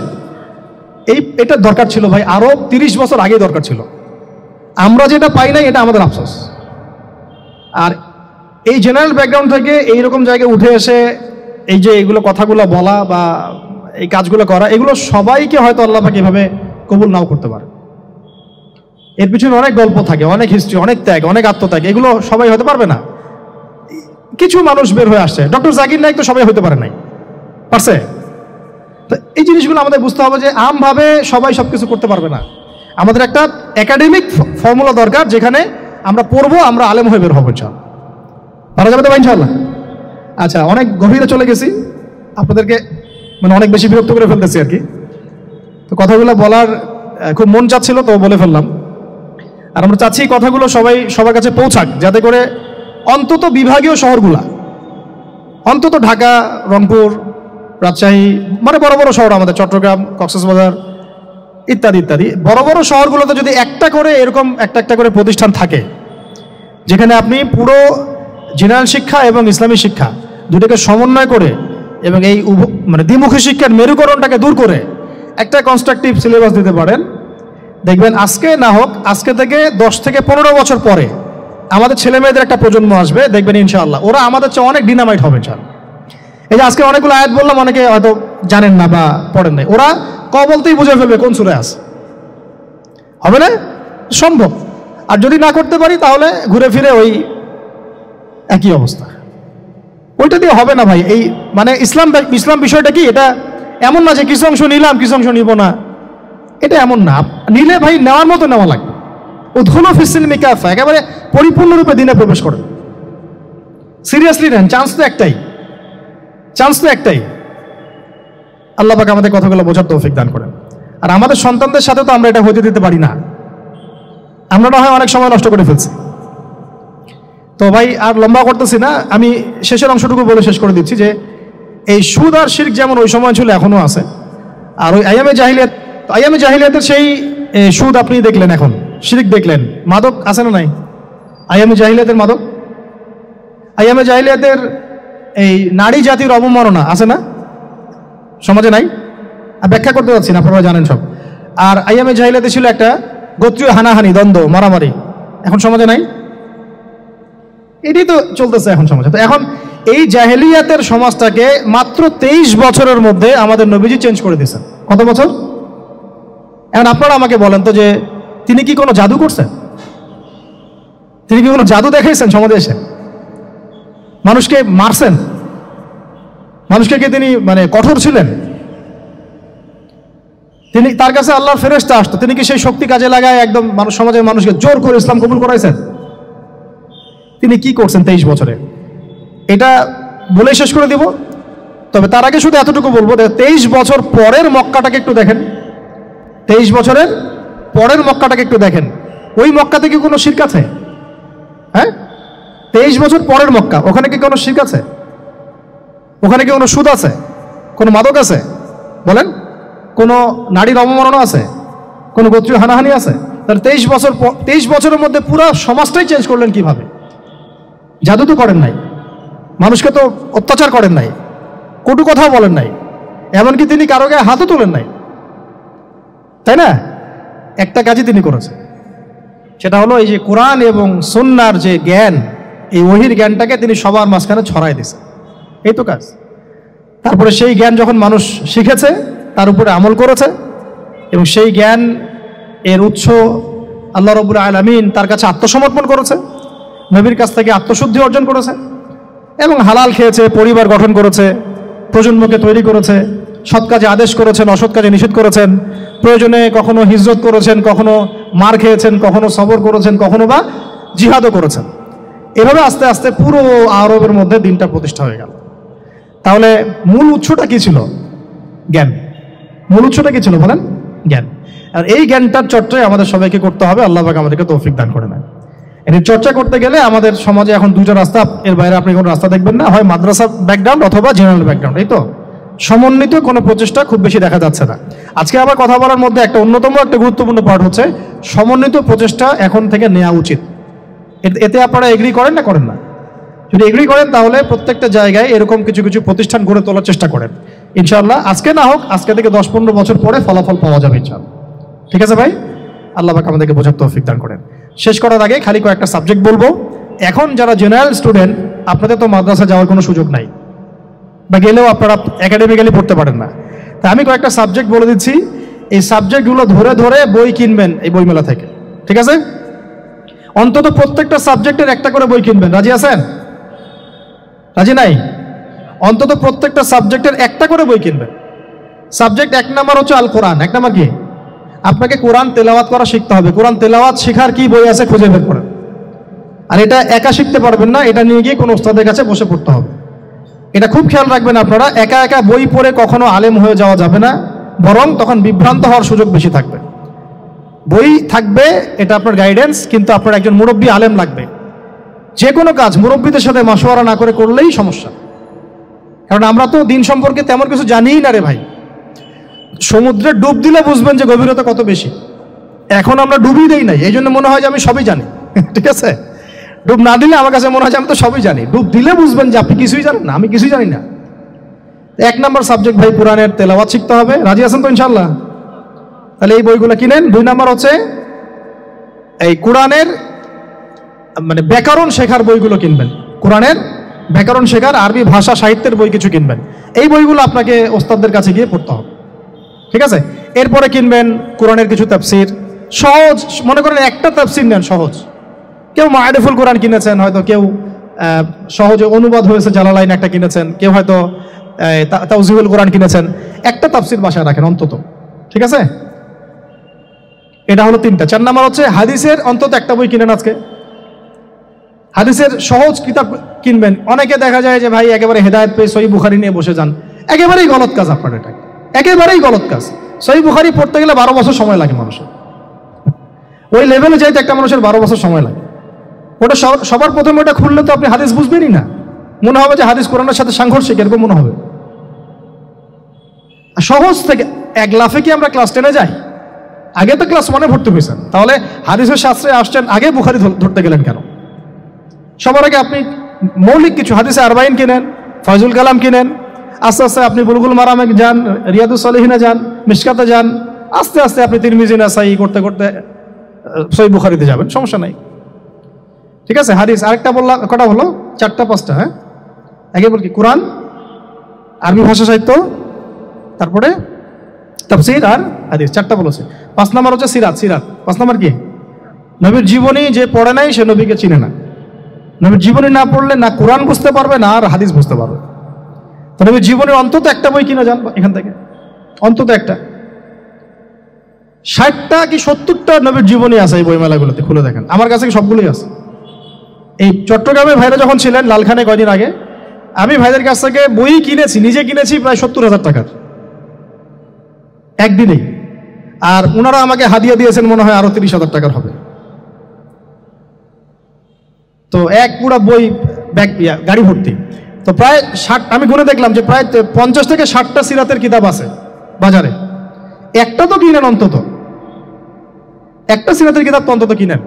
এটা দরকার ছিল ভাই, আরো 30 বছর আগে দরকার ছিল। আমরা যেটা পাই নাই, এটা আমাদের আফসোস। আর এই জেনারেল ব্যাকগ্রাউন্ড থেকে এইরকম জায়গায় উঠে এসে এই যে এইগুলো কথাগুলো বলা বা এই কাজগুলো করা, এগুলো সবাইকে হয়তো আল্লাহ পাক এভাবে কবুল নাও করতে পারে। এর পিছনে অনেক গল্প থাকে, অনেক হিস্ট্রি, অনেক ত্যাগ, অনেক আত্মত্যাগ, এগুলো সবাই হতে পারবে না। কিছু মানুষ বের হয়ে আসছে, ডক্টর জাকির নাইক তো সবাই হতে পারে নাই, পারছে? তো এই জিনিসগুলো আমাদের বুঝতে হবে যে আমভাবে সবাই সবকিছু করতে পারবে না। আমাদের একটা একাডেমিক ফর্মুলা দরকার, যেখানে আমরা পড়বো, আমরা আলেম হয়ে বের হবো। ইনশাআল্লাহ পারা যাবে তো ভাই ইনশাআল্লাহ? আচ্ছা, অনেক গভীরে চলে গেছি, আপনাদেরকে মানে অনেক বেশি বিরক্ত করে ফেলতেছি আর কি। তো কথাগুলো বলার খুব মন চাচ্ছিল, তো বলে ফেললাম। আর আমরা চাচ্ছি কথাগুলো সবার কাছে পৌঁছাক, যাতে করে অন্তত বিভাগীয় শহরগুলা, অন্তত ঢাকা, রংপুর, রাজশাহী, মানে বড় বড় শহর আমাদের, চট্টগ্রাম, কক্সবাজার ইত্যাদি ইত্যাদি বড় বড় শহরগুলোতে যদি একটা করে এরকম একটা করে প্রতিষ্ঠান থাকে, যেখানে আপনি পুরো জেনারেল শিক্ষা এবং ইসলামী শিক্ষা দুটোকে সমন্বয় করে এবং এই মানে দ্বিমুখী শিক্ষার মেরুকরণটাকে দূর করে একটা কনস্ট্রাকটিভ সিলেবাস দিতে পারেন, দেখবেন আজকে না হোক, আজকে থেকে 10 থেকে 15 বছর পরে আমাদের ছেলে মেয়েদের একটা প্রজন্ম আসবে, দেখবেন ইনশাআল্লাহ ওরা আমাদের চেয়ে অনেক ডিনামাইট হবে ইনশাআল্লাহ। এই যে আজকে অনেকগুলো আয়াত বললাম, অনেকে হয়তো জানেন না বা পড়েন নাই, ওরা ক বলতেই বুঝে ফেলবে কোন সূরায় আছে। হবে না? সম্ভব। আর যদি না করতে পারি, তাহলে ঘুরে ফিরে ওই একই অবস্থা। ওইটা দিয়ে হবে না ভাই। এই মানে ইসলাম বিষয়টা কি, এটা এমন না যে কিছু অংশ নিলাম কিছু অংশ নিব না, এটা এমন না। নিলে ভাই নেওয়ার মতো নেওয়া লাগবে। উদখুলু ফিস-সিলমি কাফা, একেবারে পরিপূর্ণরূপে দিনে প্রবেশ করেন। সিরিয়াসলি নেন, চান্স তো একটাই। আল্লাহ পাক আমাদের কথাগুলো বোঝার তৌফিক দান করেন। আর আমাদের সন্তানদের সাথে তো আমরা এটা হতে দিতে পারি না। আমরা না হয় অনেক সময় নষ্ট করে ফেলছি। তো ভাই আর লম্বা করতেছি না, আমি শেষের অংশটুকু বলে শেষ করে দিচ্ছি যে এই সুদ আর শিরক যেমন ওই সময় ছিল, এখনো আছে। আর ওই আইয়ামে জাহিলিয়াতের সেই সুদ আপনি দেখলেন, এখন শিরক দেখলেন, মাদক আছে না নাই? আইয়ামে জাহিলিয়াতের মাদক, আইয়ামে জাহিলিয়াতের এই নারী জাতির অবমাননা আছে না সমাজে? নাই? ব্যাখ্যা করতে পারছি না, আপনারা জানেন সব। আর আইয়ামে জাহিলিয়াতে ছিল একটা গোত্রীয় হানাহানি, দ্বন্দ্ব, মারামারি, এখন সমাজে নাই? এটাই তো চলতেছে এখন সমাজে। তো এখন এই জাহেলিয়াতের সমাজটাকে মাত্র 23 বছরের মধ্যে আমাদের নবীজি চেঞ্জ করে দিয়েছেন। কত বছর? এখন আপনারা আমাকে বলেন তো, যে তিনি কি কোনো জাদু করছেন? তিনি কি কোনো জাদু দেখাইছেন সমাজে এসে? মানুষকে মারছেন? মানুষকে কি তিনি মানে কঠোর ছিলেন? তিনি, তার কাছে আল্লাহর ফেরেশতা আসতো, তিনি কি সেই শক্তি কাজে লাগায় একদম সমাজের মানুষকে জোর করে ইসলাম কবুল করাইছেন? তিনি কি করছেন 23 বছরে? এটা বলে শেষ করে দিব। তবে তার আগে শুধু এতটুকু বলবো, 23 বছর পরের মক্কাটাকে একটু দেখেন। 23 বছরের পরের মক্কাটাকে একটু দেখেন। ওই মক্কাতে কি কোনো শিরক আছে? হ্যাঁ, 23 বছর পরের মক্কা, ওখানে কি কোনো শিরক আছে? ওখানে কি কোনো সুদ আছে? কোনো মাদক আছে? বলেন। কোনো নারীর অবমাননা আছে? কোনো গোত্রীয় হানাহানি আছে? তাহলে 23 বছরের মধ্যে পুরো সমাজটাই চেঞ্জ করলেন কিভাবে? জাদু তো করেন নাই। মানুষকে তো অত্যাচার করেন নাই, কটু কথাও বলেন নাই, এমনকি তিনি কারো গায়ে হাতও তোলেন নাই, তাই না? একটা কাজই তিনি করেছেন, সেটা হলো এই যে কোরআন এবং সুন্নাহর যে জ্ঞান, এই ওহীর জ্ঞানটাকে তিনি সবার মাঝখানে ছড়াই দিয়েছেন, এই তো কাজ। তারপরে সেই জ্ঞান যখন মানুষ শিখেছে, তার উপরে আমল করেছে, এবং সেই জ্ঞান এর উৎস আল্লাহ রাব্বুল আলামিন, তার কাছে আত্মসমর্পণ করেছে, নবীর কাছ থেকে আত্মশুদ্ধি অর্জন করেছে, এবং হালাল খেয়েছে, পরিবার গঠন করেছে, প্রজন্মকে তৈরি করেছে, সৎ কাজে আদেশ করেছেন, অসৎ কাজে নিষেধ করেছেন, প্রয়োজনে কখনো হিজরত করেছেন, কখনো মার খেয়েছেন, কখনো সবর করেছেন, কখনো বা জিহাদও করেছেন। এভাবে আস্তে আস্তে পুরো আরবের মধ্যে দিনটা প্রতিষ্ঠা হয়ে গেল। তাহলে মূল উৎসটা কি ছিল? জ্ঞান। মূল উৎসটা কি ছিল বলেন? জ্ঞান। আর এই জ্ঞানটার চর্চাই আমাদের সবাইকে করতে হবে, আল্লাহ পাক আমাদেরকে তৌফিক দান করে না। এর চর্চা করতে গেলে আমাদের সমাজে এখন দুইটা রাস্তা, এর বাইরে আপনি কোনো রাস্তা দেখবেন না, হয় মাদ্রাসা ব্যাকগ্রাউন্ড অথবা জেনারেল ব্যাকগ্রাউন্ড, এই তো। সমন্বিত কোনো প্রচেষ্টা খুব বেশি দেখা যাচ্ছে না। আজকে আবার কথা বলার মধ্যে একটা অন্যতম একটা গুরুত্বপূর্ণ পার্ট হচ্ছে সমন্বিত প্রচেষ্টা এখন থেকে নেওয়া উচিত। এতে আপনারা এগ্রি করেন না করেন না? যদি এগ্রি করেন তাহলে প্রত্যেকটা জায়গায় এরকম কিছু কিছু প্রতিষ্ঠান গড়ে তোলার চেষ্টা করেন। ইনশাআল্লাহ আজকে না হোক, আজকে থেকে 10-15 বছর পরে ফলাফল পাওয়া যাবে ইনশাআল্লাহ। ঠিক আছে ভাই? আল্লাহ পাক আমাদেরকে বোঝার তৌফিক দান করেন। শেষ করার আগে খালি কয়েকটা সাবজেক্ট বলবো। এখন যারা জেনারেল স্টুডেন্ট, আপনাদের তো মাদ্রাসা যাওয়ার কোনো সুযোগ নাই, বা গেলেও আপনারা একাডেমিক্যালি পড়তে পারেন না। তা আমি কয়েকটা সাবজেক্ট বলে দিচ্ছি, এই সাবজেক্টগুলো ধরে ধরে বই কিনবেন এই বইমেলা থেকে, ঠিক আছে? অন্তত প্রত্যেকটা সাবজেক্টের একটা করে বই কিনবেন। রাজি আছেন? রাজি নাই? অন্তত প্রত্যেকটা সাবজেক্টের একটা করে বই কিনবেন। সাবজেক্ট 1 নাম্বার হচ্ছে আল কোরআন। 1 নাম্বার কি? আপনাকে কোরআন তেলাওয়াত করা শিখতে হবে। কোরআন তেলাওয়াত শেখার কি বই আছে খুঁজে বের করেন। আর এটা একা শিখতে পারবেন না, এটা নিয়ে গিয়ে কোনো ওস্তাদের কাছে বসে পড়তে হবে। এটা খুব খেয়াল রাখবেন আপনারা, একা একা বই পড়ে কখনো আলেম হয়ে যাওয়া যাবে না, বরং তখন বিভ্রান্ত হওয়ার সুযোগ বেশি থাকবে। বই থাকবে, এটা আপনার গাইডেন্স, কিন্তু আপনার একজন মুরব্বী আলেম লাগবে। যে কোনো কাজ মুরব্বীদের সাথে মাশওয়ারা না করে করলেই সমস্যা। কারণ আমরা তো দিন সম্পর্কে তেমন কিছু জানিই না রে ভাই। সমুদ্রে ডুব দিলে বুঝবেন যে গভীরতা কত বেশি। এখন আমরা ডুবই দেই নাই, এই জন্য মনে হয় যে আমি সবই জানি। ঠিক আছে? ডুব না দিলে আমার কাছে মনে হয় যে আমি তো সবই জানি। ডুব দিলে বুঝবেন যে আপনি কিছুই জানেন না, আমি কিছুই জানি না। 1 নাম্বার সাবজেক্ট ভাই কোরআনের তেলাওয়াত শিখতে হবে। রাজি আছেন তো ইনশাআল্লাহ? তাহলে এই বইগুলো কিনেন। 2 নাম্বার হচ্ছে এই কোরআনের মানে ব্যাকরণ শেখার বইগুলো কিনবেন। কোরআনের ব্যাকরণ শেখার আরবি ভাষা সাহিত্যের বই কিছু কিনবেন। এই বইগুলো আপনাকে ওস্তাদদের কাছে গিয়ে পড়তে হবে, ঠিক আছে? এরপরে কিনবেন কোরআনের কিছু তাফসির, সহজ। মনে করেন একটা তাফসির নেন সহজ। কেউ মারিফুল কোরআন কিনেছেন, হয়তো কেউ সহজে অনুবাদ হয়েছে জালালাইন একটা কিনেছেন, কেউ হয়তো তাওজিহুল কোরআন কিনেছেন। একটা তাফসির বাসায় রাখেন অন্তত, ঠিক আছে? এটা হলো 3টা। 4 নাম্বার হচ্ছে হাদিসের অন্তত একটা বই কিনেন আজকে। হাদিসের সহজ কিতাব কিনবেন। অনেকে দেখা যায় যে ভাই একেবারে হেদায়েত পেয়ে সহিহ বুখারী নিয়ে বসে যান। একেবারেই গলত কাজ আপনার, এটা একেবারেই গলত কাজ। সহিহ বুখারী পড়তে গেলে 12 বছর সময় লাগে মানুষের। ওই লেভেলে যাইতে একটা মানুষের 12 বছর সময় লাগে। ওটা সবার প্রথমে ওটা খুললে তো আপনি হাদিস বুঝবেনই না, মনে হবে যে হাদিস কোরআনের সাথে সাংঘর্ষিক, এরকম মনে হবে। সহজ থেকে 1 লাফে কি আমরা ক্লাস 10-এ যাই? আগে তো ক্লাস 1-এ ভর্তি হয়েছেন, তাহলে হাদিসের শাস্ত্রে আসছেন, আগে বুখারী ধরতে গেলেন কেন? সবার আগে আপনি মৌলিক কিছু হাদিসে আরবাইন কিনেন, ফয়জুল কালাম কিনেন, আস্তে আস্তে আপনি বুলুগুল মারামে যান, রিয়াদুস সালিহিনে যান, মিশকাতে যান, আস্তে আস্তে আপনি তিরমিজি নাসাই করতে করতে সহিহ বুখারীতে যাবেন, সমস্যা নাই, ঠিক আছে? হাদিস আরেকটা বললাম, কটা হলো? 4টা-5টা। হ্যাঁ, আগে বল কি? কোরআন, আরবি ভাষা সাহিত্য, তারপরে তাফসীর আর হাদিস, 4টা বলেছে। 5 নাম্বার হচ্ছে সিরাত। 5 নাম্বার কি? নবীর জীবনী যে পড়ে নাই সে নবীকে চিনে না। নবীর জীবনী না পড়লে না কোরআন বুঝতে পারবে, না আর হাদিস বুঝতে পারবে। তো নবীর জীবনের অন্তত একটা বই কিনে যান এখান থেকে, অন্তত একটা। 60টা কি 70টা নবীর জীবনী আছে এই বইমেলাগুলোতে, খুলে দেখেন। আমার কাছে সবগুলোই আছে। এই চট্টগ্রামে ভাইরা যখন ছিলেন লালখানে কয়দিন আগে, আমি ভাইদের কাছ থেকে বই কিনেছি, নিজে কিনেছি প্রায় 70,000 টাকার একদিনেই। আর ওনারা আমাকে হাদিয়া দিয়েছেন মনে হয় আরো 30,000 টাকার হবে। তো এক পুরা বই ব্যাগ গাড়ি ভর্তি। তো প্রায় 60, আমি গুনে দেখলাম যে প্রায় 50 থেকে 60টা সিরাতের কিতাব আছে বাজারে। একটা তো কিনেন, অন্তত একটা সিরাতের কিতাব তো অন্তত কিনেন।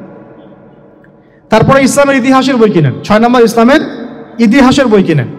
তারপরে ইসলামের ইতিহাসের বই কিনেন। 6 নম্বর ইসলামের ইতিহাসের বই কিনেন,